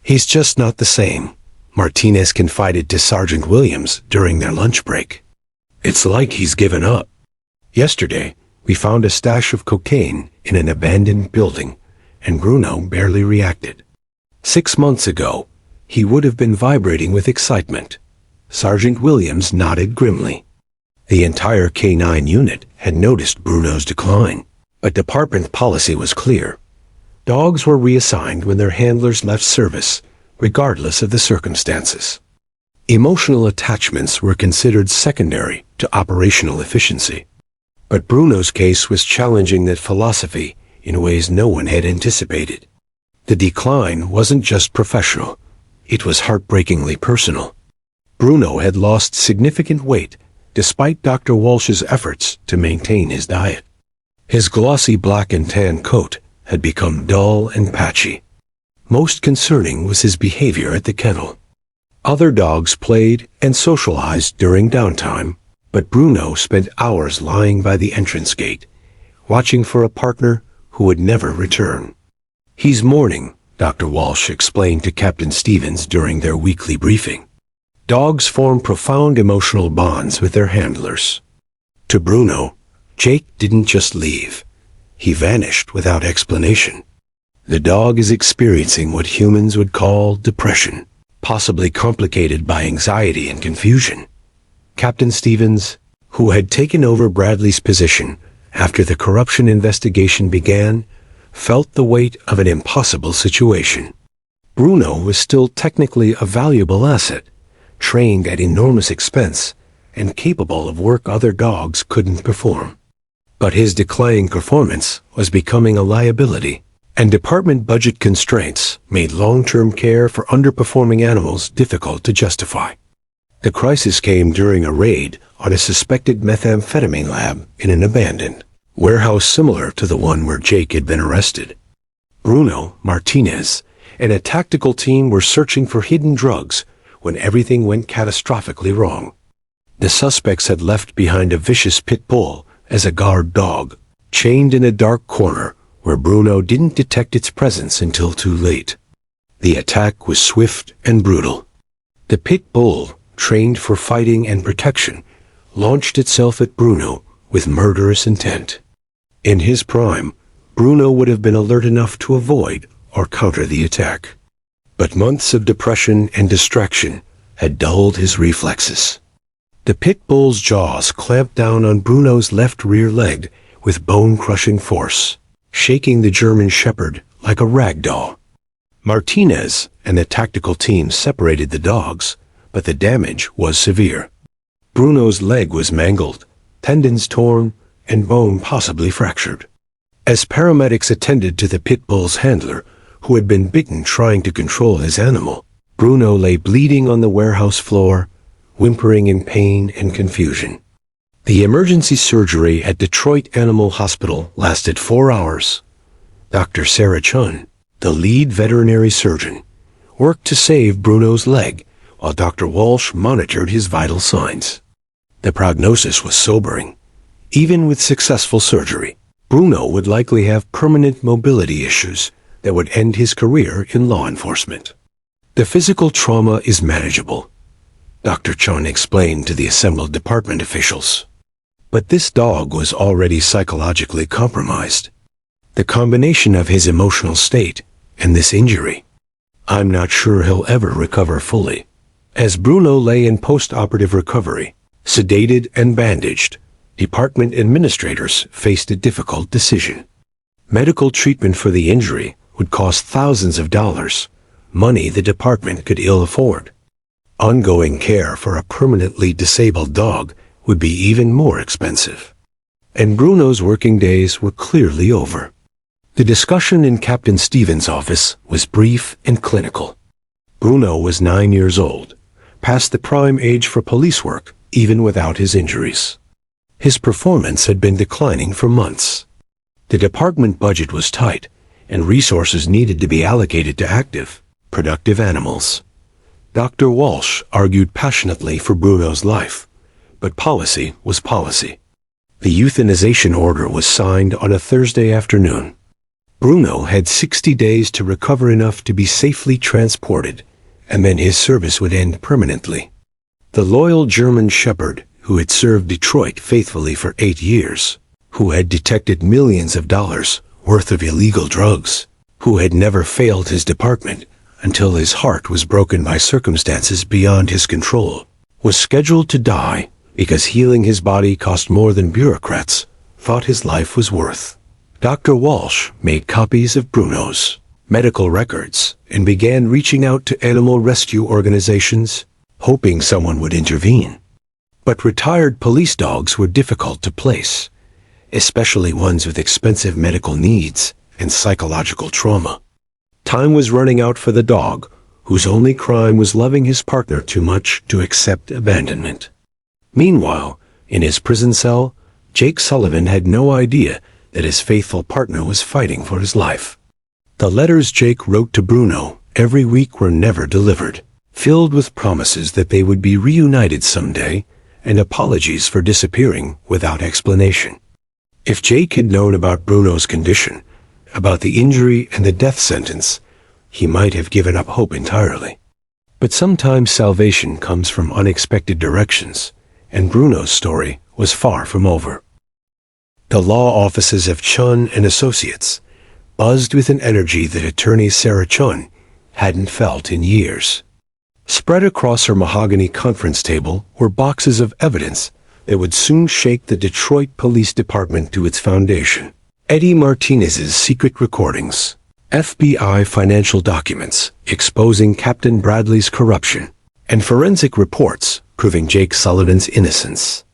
"He's just not the same," Martinez confided to Sergeant Williams during their lunch break. "It's like he's given up. Yesterday, we found a stash of cocaine in an abandoned building, and Bruno barely reacted. 6 months ago, he would have been vibrating with excitement." Sergeant Williams nodded grimly. The entire K9 unit had noticed Bruno's decline, but department policy was clear. Dogs were reassigned when their handlers left service, regardless of the circumstances. Emotional attachments were considered secondary to operational efficiency. But Bruno's case was challenging that philosophy in ways no one had anticipated. The decline wasn't just professional, it was heartbreakingly personal. Bruno had lost significant weight despite Dr. Walsh's efforts to maintain his diet. His glossy black and tan coat had become dull and patchy. Most concerning was his behavior at the kennel. Other dogs played and socialized during downtime, but Bruno spent hours lying by the entrance gate, watching for a partner who would never return. "He's mourning," Dr. Walsh explained to Captain Stevens during their weekly briefing. Dogs form profound emotional bonds with their handlers. To Bruno, Jake didn't just leave. He vanished without explanation. The dog is experiencing what humans would call depression, possibly complicated by anxiety and confusion. Captain Stevens, who had taken over Bradley's position after the corruption investigation began, felt the weight of an impossible situation. Bruno was still technically a valuable asset, trained at enormous expense, and capable of work other dogs couldn't perform. But his declining performance was becoming a liability, and department budget constraints made long-term care for underperforming animals difficult to justify. The crisis came during a raid on a suspected methamphetamine lab in an abandoned warehouse similar to the one where Jake had been arrested. Bruno, Martinez, and a tactical team were searching for hidden drugs when everything went catastrophically wrong. The suspects had left behind a vicious pit bull as a guard dog, chained in a dark corner where Bruno didn't detect its presence until too late. The attack was swift and brutal. The pit bull, trained for fighting and protection, launched itself at Bruno with murderous intent. In his prime, Bruno would have been alert enough to avoid or counter the attack. But months of depression and distraction had dulled his reflexes. The pit bull's jaws clamped down on Bruno's left rear leg with bone-crushing force, shaking the German shepherd like a rag doll. Martinez and the tactical team separated the dogs, but the damage was severe. Bruno's leg was mangled, tendons torn, and bone possibly fractured. As paramedics attended to the pit bull's handler, who had been bitten trying to control his animal, Bruno lay bleeding on the warehouse floor, whimpering in pain and confusion. The emergency surgery at Detroit Animal Hospital lasted 4 hours. Dr. Sarah Chun, the lead veterinary surgeon, worked to save Bruno's leg while Dr. Walsh monitored his vital signs. The prognosis was sobering. Even with successful surgery, Bruno would likely have permanent mobility issues that would end his career in law enforcement. "The physical trauma is manageable," Dr. Chun explained to the assembled department officials. But this dog was already psychologically compromised. The combination of his emotional state and this injury. "I'm not sure he'll ever recover fully." As Bruno lay in post-operative recovery, sedated and bandaged, department administrators faced a difficult decision. Medical treatment for the injury would cost thousands of dollars, money the department could ill afford. Ongoing care for a permanently disabled dog would be even more expensive. And Bruno's working days were clearly over. The discussion in Captain Stevens' office was brief and clinical. Bruno was 9 years old, past the prime age for police work, even without his injuries. His performance had been declining for months. The department budget was tight, and resources needed to be allocated to active, productive animals. Dr. Walsh argued passionately for Bruno's life, but policy was policy. The euthanization order was signed on a Thursday afternoon. Bruno had 60 days to recover enough to be safely transported, and then his service would end permanently. The loyal German shepherd, who had served Detroit faithfully for 8 years, who had detected millions of dollars worth of illegal drugs, who had never failed his department until his heart was broken by circumstances beyond his control, was scheduled to die because healing his body cost more than bureaucrats thought his life was worth. Dr. Walsh made copies of Bruno's medical records and began reaching out to animal rescue organizations, hoping someone would intervene. But retired police dogs were difficult to place, especially ones with expensive medical needs and psychological trauma. Time was running out for the dog, whose only crime was loving his partner too much to accept abandonment. Meanwhile, in his prison cell, Jake Sullivan had no idea that his faithful partner was fighting for his life. The letters Jake wrote to Bruno every week were never delivered, filled with promises that they would be reunited someday and apologies for disappearing without explanation. If Jake had known about Bruno's condition, about the injury and the death sentence, he might have given up hope entirely. But sometimes salvation comes from unexpected directions, and Bruno's story was far from over. The law offices of Chun and Associates buzzed with an energy that attorney Sarah Chun hadn't felt in years. Spread across her mahogany conference table were boxes of evidence that would soon shake the Detroit Police Department to its foundation. Eddie Martinez's secret recordings, FBI financial documents exposing Captain Bradley's corruption, and forensic reports proving Jake Sullivan's innocence.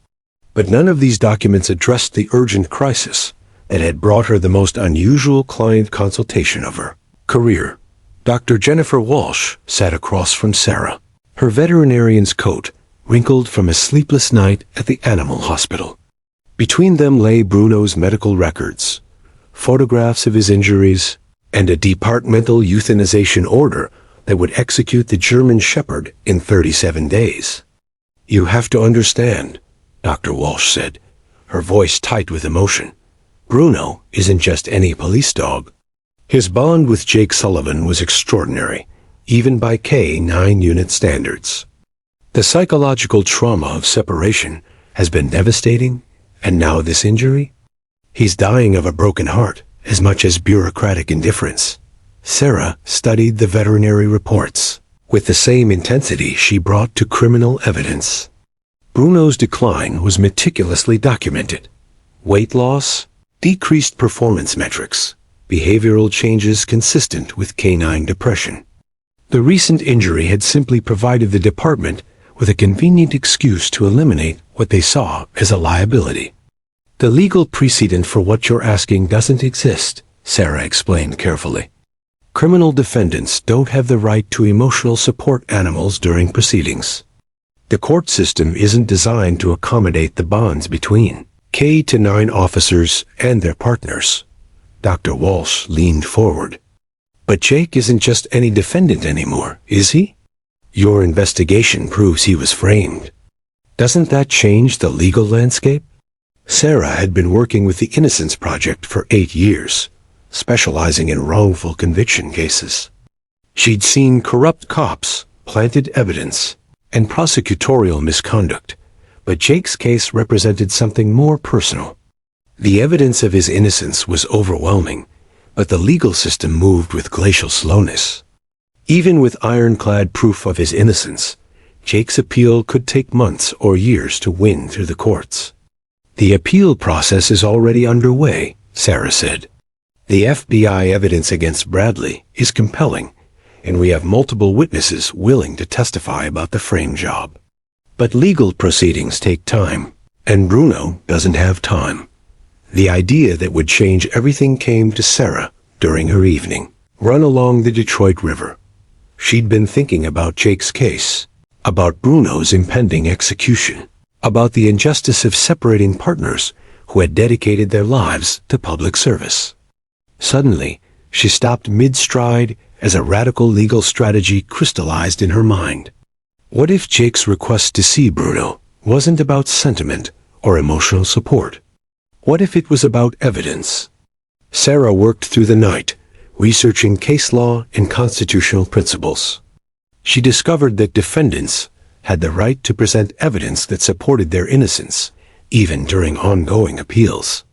But none of these documents addressed the urgent crisis that had brought her the most unusual client consultation of her career. Dr. Jennifer Walsh sat across from Sarah, her veterinarian's coat wrinkled from a sleepless night at the animal hospital. Between them lay Bruno's medical records, photographs of his injuries, and a departmental euthanization order that would execute the German shepherd in 37 days. "You have to understand," Dr. Walsh said, her voice tight with emotion. "Bruno isn't just any police dog. His bond with Jake Sullivan was extraordinary, even by K-9 unit standards. The psychological trauma of separation has been devastating, and now this injury? He's dying of a broken heart as much as bureaucratic indifference." Sarah studied the veterinary reports with the same intensity she brought to criminal evidence. Bruno's decline was meticulously documented. Weight loss, decreased performance metrics, behavioral changes consistent with canine depression. The recent injury had simply provided the department with a convenient excuse to eliminate what they saw as a liability. "The legal precedent for what you're asking doesn't exist," Sarah explained carefully. "Criminal defendants don't have the right to emotional support animals during proceedings. The court system isn't designed to accommodate the bonds between K-9 officers and their partners." Dr. Walsh leaned forward. "But Jake isn't just any defendant anymore, is he? Your investigation proves he was framed. Doesn't that change the legal landscape?" Sarah had been working with the Innocence Project for 8 years, specializing in wrongful conviction cases. She'd seen corrupt cops, planted evidence, and prosecutorial misconduct, but Jake's case represented something more personal. The evidence of his innocence was overwhelming, but the legal system moved with glacial slowness. Even with ironclad proof of his innocence, Jake's appeal could take months or years to win through the courts. "The appeal process is already underway," Sarah said. "The FBI evidence against Bradley is compelling, and we have multiple witnesses willing to testify about the frame job. But legal proceedings take time, and Bruno doesn't have time." The idea that would change everything came to Sarah during her evening run along the Detroit River. She'd been thinking about Jake's case, about Bruno's impending execution, about the injustice of separating partners who had dedicated their lives to public service. Suddenly, she stopped mid-stride as a radical legal strategy crystallized in her mind. What if Jake's request to see Bruno wasn't about sentiment or emotional support? What if it was about evidence? Sarah worked through the night, researching case law and constitutional principles. She discovered that defendants had the right to present evidence that supported their innocence, even during ongoing appeals.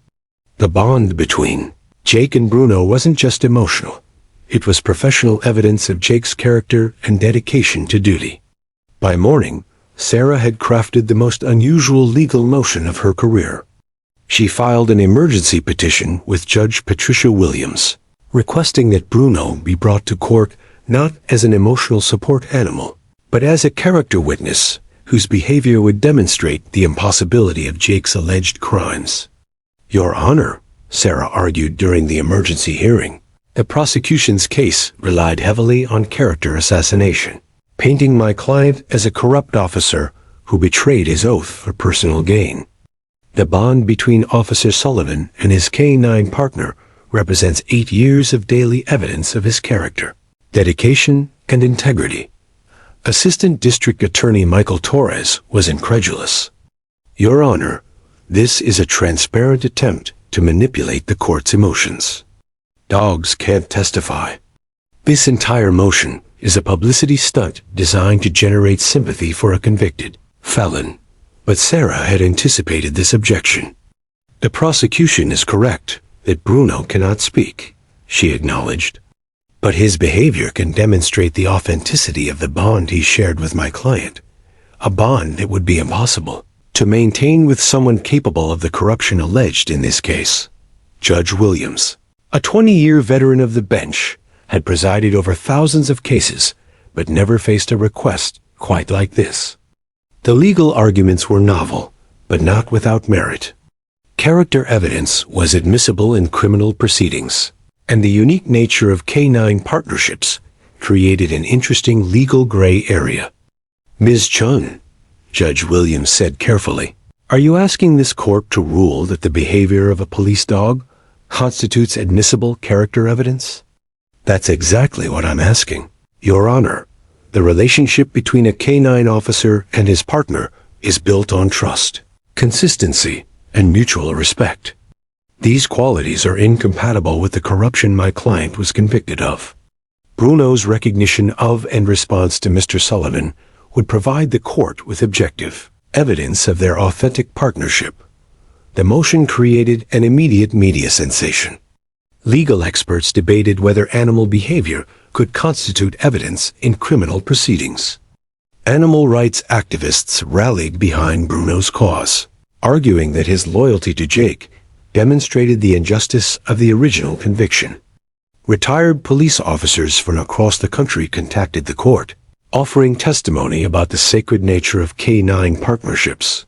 The bond between Jake and Bruno wasn't just emotional. It was professional evidence of Jake's character and dedication to duty. By morning, Sarah had crafted the most unusual legal motion of her career. She filed an emergency petition with Judge Patricia Williams, requesting that Bruno be brought to court not as an emotional support animal, but as a character witness whose behavior would demonstrate the impossibility of Jake's alleged crimes. "Your Honor," Sarah argued during the emergency hearing, the prosecution's case relied heavily on character assassination, painting my client as a corrupt officer who betrayed his oath for personal gain. The bond between Officer Sullivan and his K-9 partner represents 8 years of daily evidence of his character, dedication, and integrity. Assistant District Attorney Michael Torres was incredulous. "Your Honor, this is a transparent attempt to manipulate the court's emotions. Dogs can't testify. This entire motion is a publicity stunt designed to generate sympathy for a convicted felon." But Sarah had anticipated this objection. "The prosecution is correct that Bruno cannot speak," she acknowledged. "But his behavior can demonstrate the authenticity of the bond he shared with my client, a bond that would be impossible to maintain with someone capable of the corruption alleged in this case." Judge Williams, a 20-year veteran of the bench, had presided over thousands of cases, but never faced a request quite like this. The legal arguments were novel, but not without merit. Character evidence was admissible in criminal proceedings, and the unique nature of K-9 partnerships created an interesting legal gray area. "Ms. Chun," Judge Williams said carefully, "are you asking this court to rule that the behavior of a police dog constitutes admissible character evidence?" "That's exactly what I'm asking, Your Honor. The relationship between a K-9 officer and his partner is built on trust, consistency, and mutual respect. These qualities are incompatible with the corruption my client was convicted of." Bruno's recognition of and response to Mr. Sullivan would provide the court with objective evidence of their authentic partnership. The motion created an immediate media sensation. Legal experts debated whether animal behavior could constitute evidence in criminal proceedings. Animal rights activists rallied behind Bruno's cause, arguing that his loyalty to Jake demonstrated the injustice of the original conviction. Retired police officers from across the country contacted the court, offering testimony about the sacred nature of K-9 partnerships.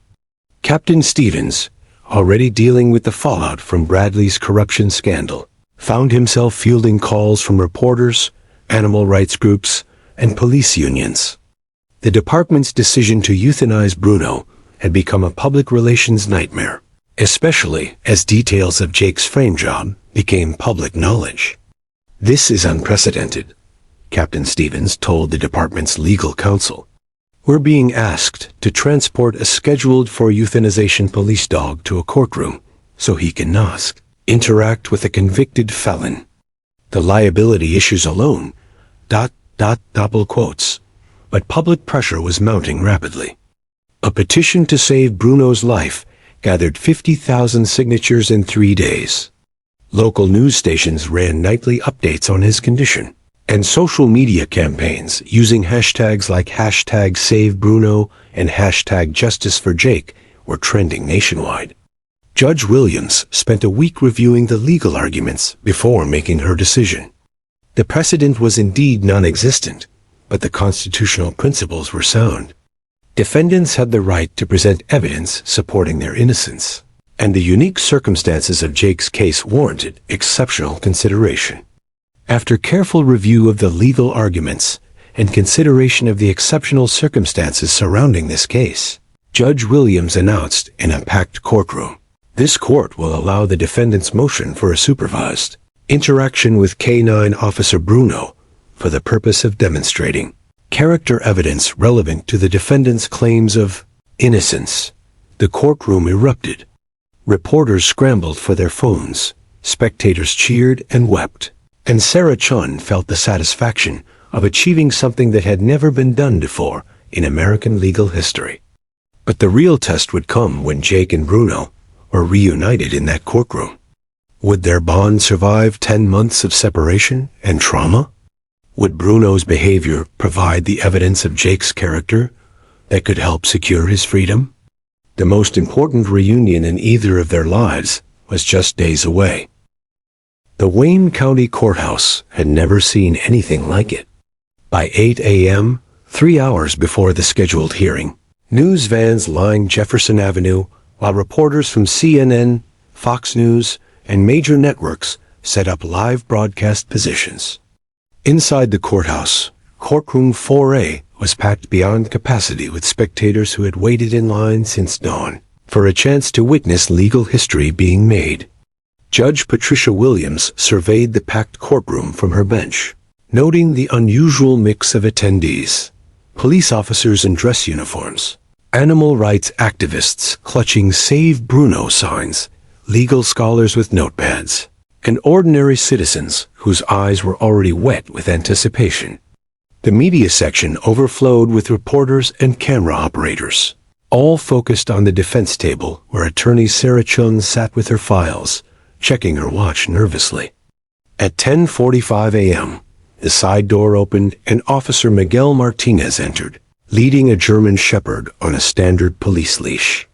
Captain Stevens, already dealing with the fallout from Bradley's corruption scandal, found himself fielding calls from reporters, animal rights groups, and police unions. The department's decision to euthanize Bruno had become a public relations nightmare, especially as details of Jake's frame job became public knowledge. "This is unprecedented," Captain Stevens told the department's legal counsel. "We're being asked to transport a scheduled for euthanization police dog to a courtroom so he can interact with a convicted felon. The liability issues alone, double quotes. But public pressure was mounting rapidly. A petition to save Bruno's life gathered 50,000 signatures in 3 days. Local news stations ran nightly updates on his condition, and social media campaigns using hashtags like #SaveBruno and #JusticeForJake were trending nationwide. Judge Williams spent a week reviewing the legal arguments before making her decision. The precedent was indeed non-existent, but the constitutional principles were sound. Defendants had the right to present evidence supporting their innocence, and the unique circumstances of Jake's case warranted exceptional consideration. After careful review of the legal arguments and consideration of the exceptional circumstances surrounding this case, Judge Williams announced in a packed courtroom. This court will allow the defendant's motion for a supervised interaction with K-9 Officer Bruno for the purpose of demonstrating character evidence relevant to the defendant's claims of innocence. The courtroom erupted. Reporters scrambled for their phones, spectators cheered and wept, and Sarah Chun felt the satisfaction of achieving something that had never been done before in American legal history. But the real test would come when Jake and Bruno were reunited in that courtroom. Would their bond survive 10 months of separation and trauma? Would Bruno's behavior provide the evidence of Jake's character that could help secure his freedom? The most important reunion in either of their lives was just days away. The Wayne County Courthouse had never seen anything like it. By 8 a.m., 3 hours before the scheduled hearing, news vans lined Jefferson Avenue while reporters from CNN, Fox News, and major networks set up live broadcast positions. Inside the courthouse, courtroom 4A was packed beyond capacity with spectators who had waited in line since dawn for a chance to witness legal history being made. Judge Patricia Williams surveyed the packed courtroom from her bench, noting the unusual mix of attendees: police officers in dress uniforms, animal rights activists clutching Save Bruno signs, legal scholars with notepads, and ordinary citizens whose eyes were already wet with anticipation. The media section overflowed with reporters and camera operators, all focused on the defense table where attorney Sarah Chun sat with her files, checking her watch nervously. At 10:45 a.m., the side door opened and Officer Miguel Martinez entered, leading a German Shepherd on a standard police leash.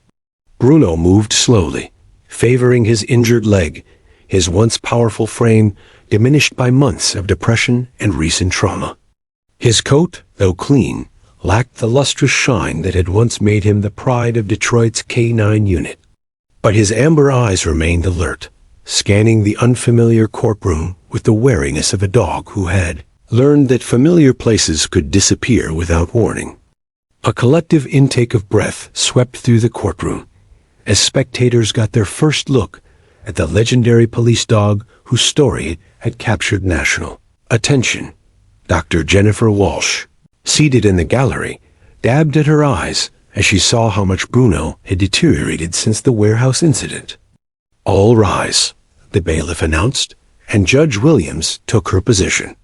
Bruno moved slowly, favoring his injured leg, his once powerful frame diminished by months of depression and recent trauma. His coat, though clean, lacked the lustrous shine that had once made him the pride of Detroit's K-9 unit. But his amber eyes remained alert, scanning the unfamiliar courtroom with the wariness of a dog who had learned that familiar places could disappear without warning. A collective intake of breath swept through the courtroom as spectators got their first look at the legendary police dog whose story had captured national attention. Dr. Jennifer Walsh, seated in the gallery, dabbed at her eyes as she saw how much Bruno had deteriorated since the warehouse incident. "All rise," the bailiff announced, and Judge Williams took her position.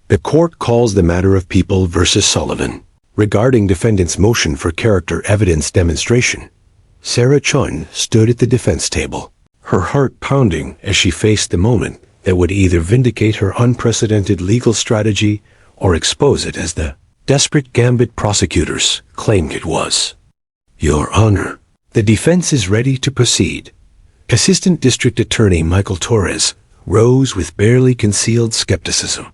The court calls the matter of People versus Sullivan. Regarding defendant's motion for character evidence demonstration, Sarah Chun stood at the defense table, her heart pounding as she faced the moment that would either vindicate her unprecedented legal strategy or expose it as the desperate gambit prosecutors claimed it was. "Your Honor, the defense is ready to proceed." Assistant District Attorney Michael Torres rose with barely concealed skepticism.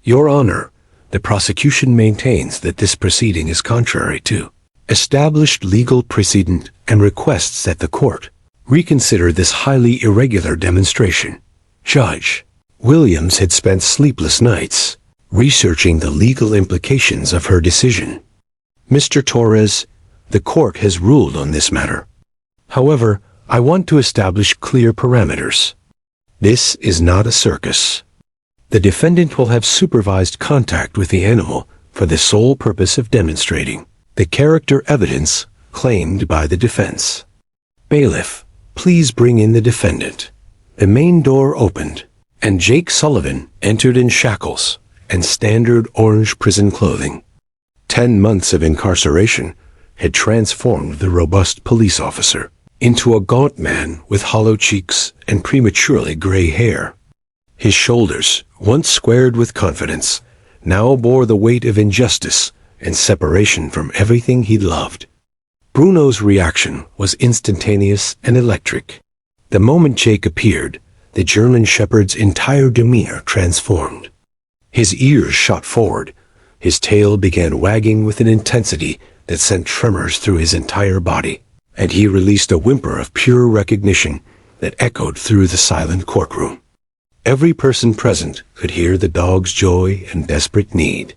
"Your Honor, the prosecution maintains that this proceeding is contrary to established legal precedent and requests that the court reconsider this highly irregular demonstration." Judge Williams had spent sleepless nights researching the legal implications of her decision. "Mr. Torres, the court has ruled on this matter. However, I want to establish clear parameters. This is not a circus. The defendant will have supervised contact with the animal for the sole purpose of demonstrating the character evidence claimed by the defense. Bailiff, please bring in the defendant." The main door opened, and Jake Sullivan entered in shackles and standard orange prison clothing. 10 months of incarceration had transformed the robust police officer into a gaunt man with hollow cheeks and prematurely gray hair. His shoulders, once squared with confidence, now bore the weight of injustice and separation from everything he loved. Bruno's reaction was instantaneous and electric. The moment Jake appeared, the German Shepherd's entire demeanor transformed. His ears shot forward, his tail began wagging with an intensity that sent tremors through his entire body, and he released a whimper of pure recognition that echoed through the silent courtroom. Every person present could hear the dog's joy and desperate need.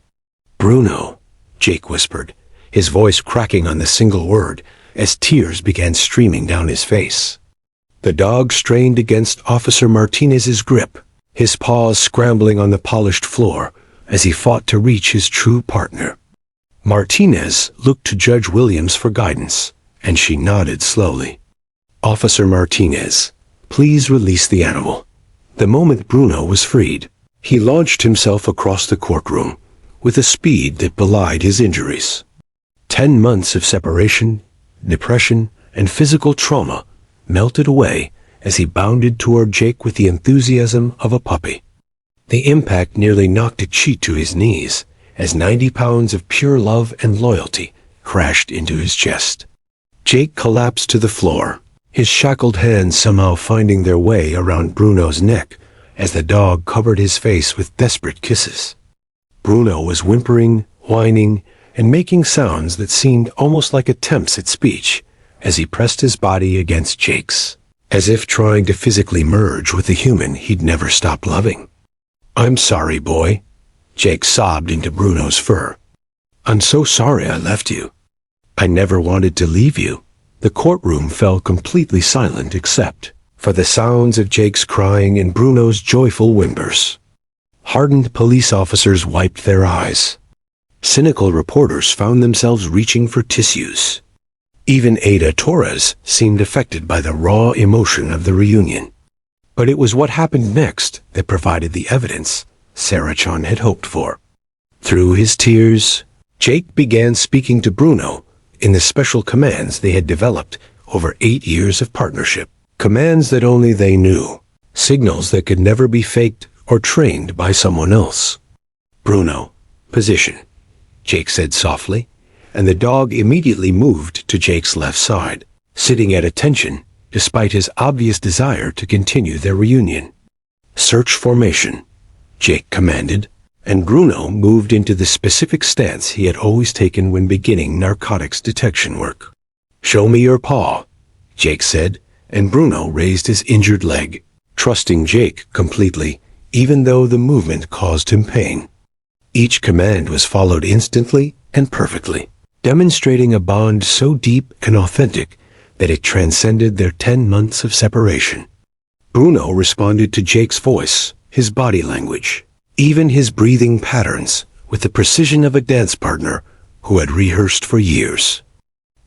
"Bruno," Jake whispered, his voice cracking on the single word as tears began streaming down his face. The dog strained against Officer Martinez's grip, his paws scrambling on the polished floor as he fought to reach his true partner. Martinez looked to Judge Williams for guidance, and she nodded slowly. "Officer Martinez, please release the animal." The moment Bruno was freed, he launched himself across the courtroom with a speed that belied his injuries. 10 months of separation, depression, and physical trauma melted away as he bounded toward Jake with the enthusiasm of a puppy. The impact nearly knocked a cheat to his knees as 90 pounds of pure love and loyalty crashed into his chest. Jake collapsed to the floor, his shackled hands somehow finding their way around Bruno's neck as the dog covered his face with desperate kisses. Bruno was whimpering, whining, and making sounds that seemed almost like attempts at speech as he pressed his body against Jake's, as if trying to physically merge with the human he'd never stopped loving. "I'm sorry, boy," Jake sobbed into Bruno's fur. "I'm so sorry I left you. I never wanted to leave you." The courtroom fell completely silent except for the sounds of Jake's crying and Bruno's joyful whimpers. Hardened police officers wiped their eyes. Cynical reporters found themselves reaching for tissues. Even Ada Torres seemed affected by the raw emotion of the reunion. But it was what happened next that provided the evidence Sarachon had hoped for. Through his tears, Jake began speaking to Bruno in the special commands they had developed over 8 years of partnership. Commands that only they knew. Signals that could never be faked or trained by someone else. "Bruno, position," Jake said softly, and the dog immediately moved to Jake's left side, sitting at attention despite his obvious desire to continue their reunion. "Search formation," Jake commanded, and Bruno moved into the specific stance he had always taken when beginning narcotics detection work. "Show me your paw," Jake said, and Bruno raised his injured leg, trusting Jake completely, even though the movement caused him pain. Each command was followed instantly and perfectly, demonstrating a bond so deep and authentic that it transcended their 10 months of separation. Bruno responded to Jake's voice, his body language, even his breathing patterns, with the precision of a dance partner who had rehearsed for years.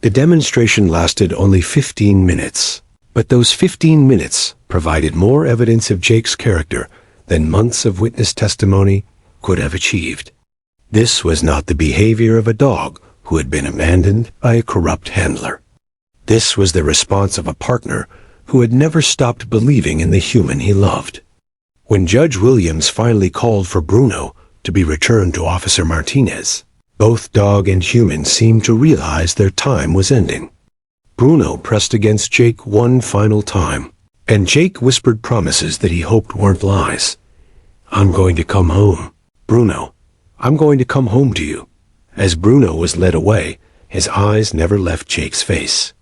The demonstration lasted only 15 minutes, but those 15 minutes provided more evidence of Jake's character than months of witness testimony could have achieved. This was not the behavior of a dog who had been abandoned by a corrupt handler. This was the response of a partner who had never stopped believing in the human he loved. When Judge Williams finally called for Bruno to be returned to Officer Martinez, both dog and human seemed to realize their time was ending. Bruno pressed against Jake one final time, and Jake whispered promises that he hoped weren't lies. "I'm going to come home. Bruno, I'm going to come home to you." As Bruno was led away, his eyes never left Jake's face.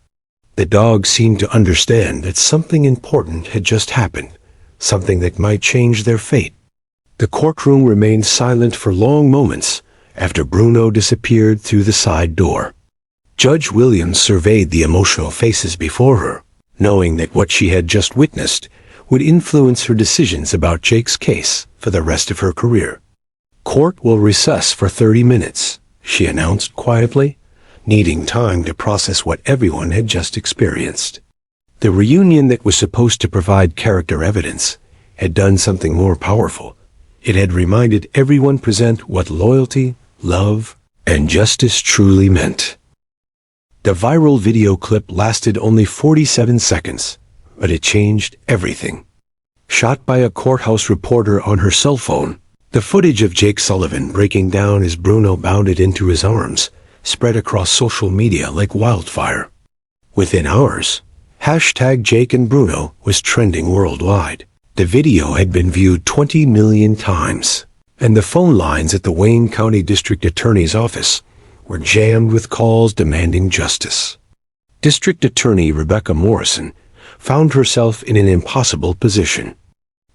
The dog seemed to understand that something important had just happened, something that might change their fate. The courtroom remained silent for long moments after Bruno disappeared through the side door. Judge Williams surveyed the emotional faces before her, knowing that what she had just witnessed would influence her decisions about Jake's case for the rest of her career. "Court will recess for 30 minutes, she announced quietly, needing time to process what everyone had just experienced. The reunion that was supposed to provide character evidence had done something more powerful. It had reminded everyone present what loyalty, love, and justice truly meant. The viral video clip lasted only 47 seconds, but it changed everything. Shot by a courthouse reporter on her cell phone, the footage of Jake Sullivan breaking down as Bruno bounded into his arms spread across social media like wildfire. Within hours, #JakeandBruno was trending worldwide. The video had been viewed 20 million times, and the phone lines at the Wayne County District Attorney's office were jammed with calls demanding justice. District Attorney Rebecca Morrison found herself in an impossible position.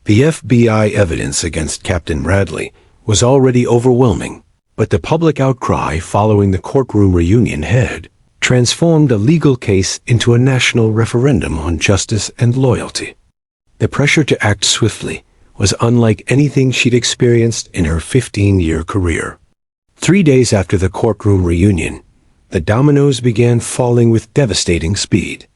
The FBI evidence against Captain Bradley was already overwhelming, but the public outcry following the courtroom reunion had transformed a legal case into a national referendum on justice and loyalty. The pressure to act swiftly was unlike anything she'd experienced in her 15-year career. 3 days after the courtroom reunion, the dominoes began falling with devastating speed.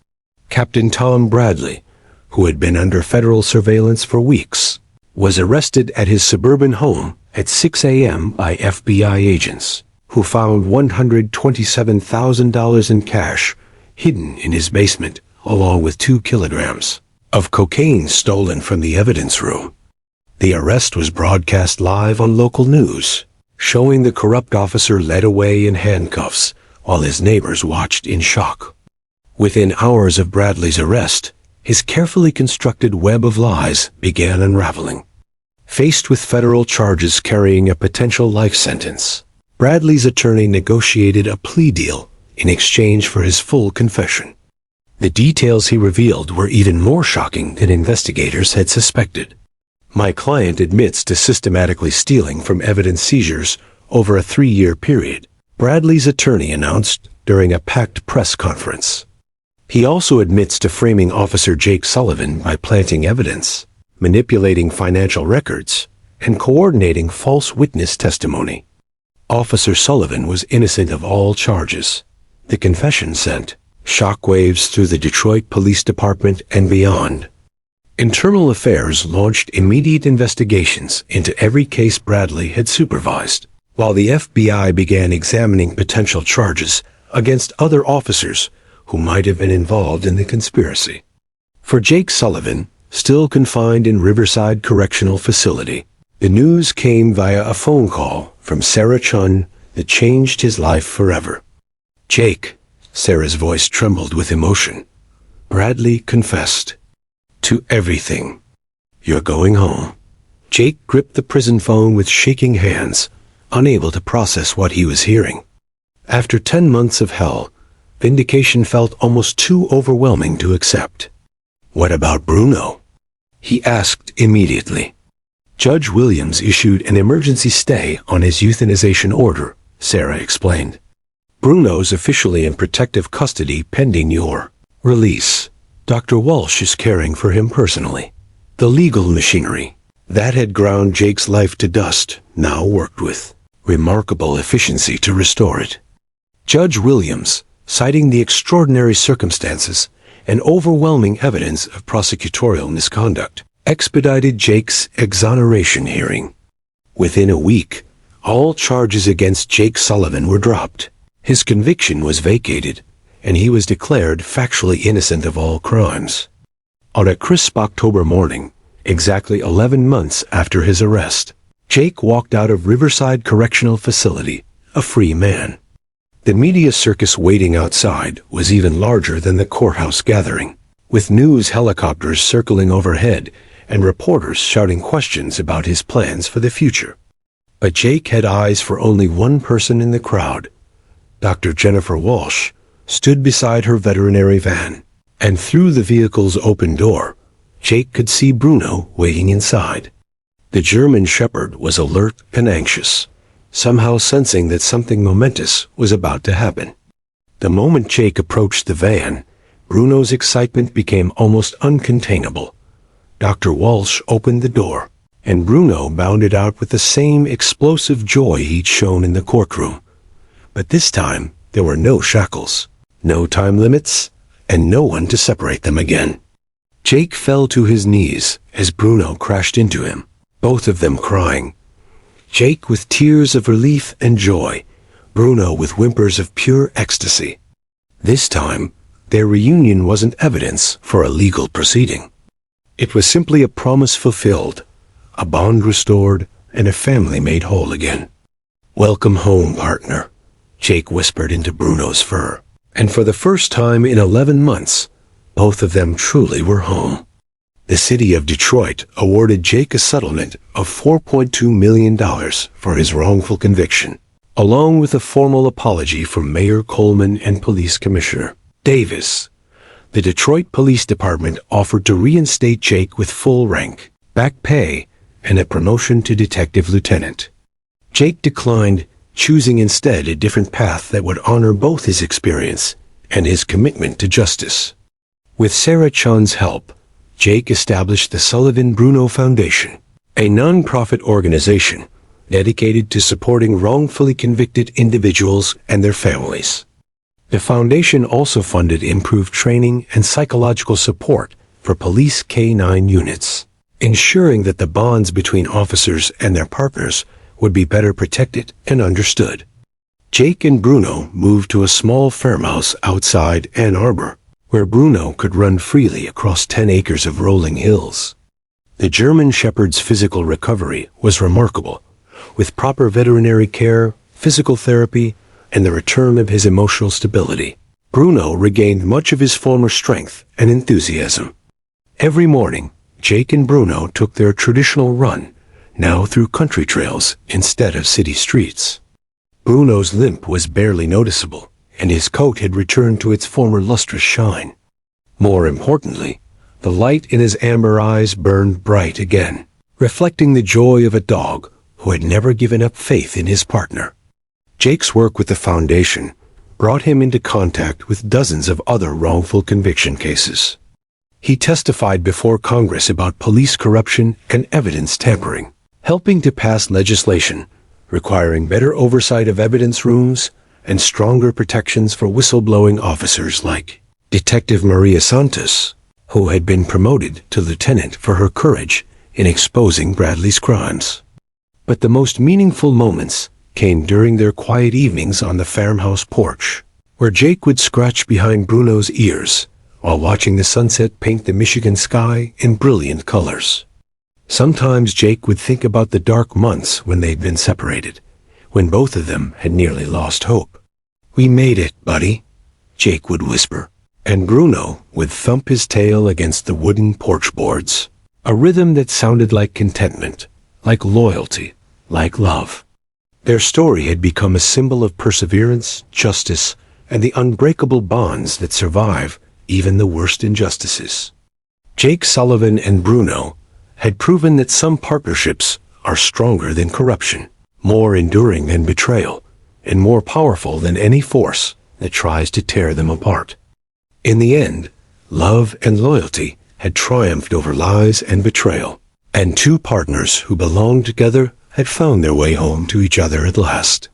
Captain Tom Bradley, who had been under federal surveillance for weeks, was arrested at his suburban home at 6 a.m. by FBI agents, who found $127,000 in cash hidden in his basement, along with 2 kilograms of cocaine stolen from the evidence room. The arrest was broadcast live on local news, showing the corrupt officer led away in handcuffs while his neighbors watched in shock. Within hours of Bradley's arrest, his carefully constructed web of lies began unraveling. Faced with federal charges carrying a potential life sentence, Bradley's attorney negotiated a plea deal in exchange for his full confession. The details he revealed were even more shocking than investigators had suspected. "My client admits to systematically stealing from evidence seizures over a 3-year period," Bradley's attorney announced during a packed press conference. He also admits to framing Officer Jake Sullivan by planting evidence, manipulating financial records, and coordinating false witness testimony. Officer Sullivan was innocent of all charges. The confession sent shockwaves through the Detroit Police Department and beyond. Internal Affairs launched immediate investigations into every case Bradley had supervised, while the FBI began examining potential charges against other officers who might have been involved in the conspiracy. For Jake Sullivan, still confined in Riverside Correctional Facility, the news came via a phone call from Sarah Chun that changed his life forever. "Jake," Sarah's voice trembled with emotion, "Bradley confessed to everything. You're going home." Jake gripped the prison phone with shaking hands, unable to process what he was hearing. After 10 months of hell, vindication felt almost too overwhelming to accept. "What about Bruno?" he asked immediately. "Judge Williams issued an emergency stay on his euthanization order," Sarah explained. "Bruno's officially in protective custody pending your release. Dr. Walsh is caring for him personally." The legal machinery that had ground Jake's life to dust now worked with remarkable efficiency to restore it. Judge Williams, citing the extraordinary circumstances and overwhelming evidence of prosecutorial misconduct, expedited Jake's exoneration hearing. Within a week, all charges against Jake Sullivan were dropped. His conviction was vacated, and he was declared factually innocent of all crimes. On a crisp October morning, exactly 11 months after his arrest, Jake walked out of Riverside Correctional Facility, a free man. The media circus waiting outside was even larger than the courthouse gathering, with news helicopters circling overhead and reporters shouting questions about his plans for the future. But Jake had eyes for only one person in the crowd. Dr. Jennifer Walsh stood beside her veterinary van, and through the vehicle's open door, Jake could see Bruno waiting inside. The German shepherd was alert and anxious, somehow sensing that something momentous was about to happen. The moment Jake approached the van, Bruno's excitement became almost uncontainable. Dr. Walsh opened the door, and Bruno bounded out with the same explosive joy he'd shown in the courtroom. But this time, there were no shackles, no time limits, and no one to separate them again. Jake fell to his knees as Bruno crashed into him, both of them crying. Jake with tears of relief and joy, Bruno with whimpers of pure ecstasy. This time, their reunion wasn't evidence for a legal proceeding. It was simply a promise fulfilled, a bond restored, and a family made whole again. "Welcome home, partner," Jake whispered into Bruno's fur. And for the first time in 11 months, both of them truly were home. The city of Detroit awarded Jake a settlement of $4.2 million for his wrongful conviction, along with a formal apology from Mayor Coleman and Police Commissioner Davis. The Detroit Police Department offered to reinstate Jake with full rank, back pay, and a promotion to detective lieutenant. Jake declined, choosing instead a different path that would honor both his experience and his commitment to justice. With Sarah Chun's help, Jake established the Sullivan-Bruno Foundation, a non-profit organization dedicated to supporting wrongfully convicted individuals and their families. The foundation also funded improved training and psychological support for police K-9 units, ensuring that the bonds between officers and their partners would be better protected and understood. Jake and Bruno moved to a small farmhouse outside Ann Arbor, where Bruno could run freely across 10 acres of rolling hills. The German Shepherd's physical recovery was remarkable, with proper veterinary care, physical therapy, and the return of his emotional stability. Bruno regained much of his former strength and enthusiasm. Every morning, Jake and Bruno took their traditional run, now through country trails instead of city streets. Bruno's limp was barely noticeable, and his coat had returned to its former lustrous shine. More importantly, the light in his amber eyes burned bright again, reflecting the joy of a dog who had never given up faith in his partner. Jake's work with the foundation brought him into contact with dozens of other wrongful conviction cases. He testified before Congress about police corruption and evidence tampering, helping to pass legislation requiring better oversight of evidence rooms and stronger protections for whistleblowing officers like Detective Maria Santos, who had been promoted to lieutenant for her courage in exposing Bradley's crimes. But the most meaningful moments came during their quiet evenings on the farmhouse porch, where Jake would scratch behind Bruno's ears while watching the sunset paint the Michigan sky in brilliant colors. Sometimes Jake would think about the dark months when they'd been separated, when both of them had nearly lost hope. "We made it, buddy," Jake would whisper, and Bruno would thump his tail against the wooden porch boards, a rhythm that sounded like contentment, like loyalty, like love. Their story had become a symbol of perseverance, justice, and the unbreakable bonds that survive even the worst injustices. Jake Sullivan and Bruno had proven that some partnerships are stronger than corruption, more enduring than betrayal, and more powerful than any force that tries to tear them apart. In the end, love and loyalty had triumphed over lies and betrayal, and two partners who belonged together had found their way home to each other at last.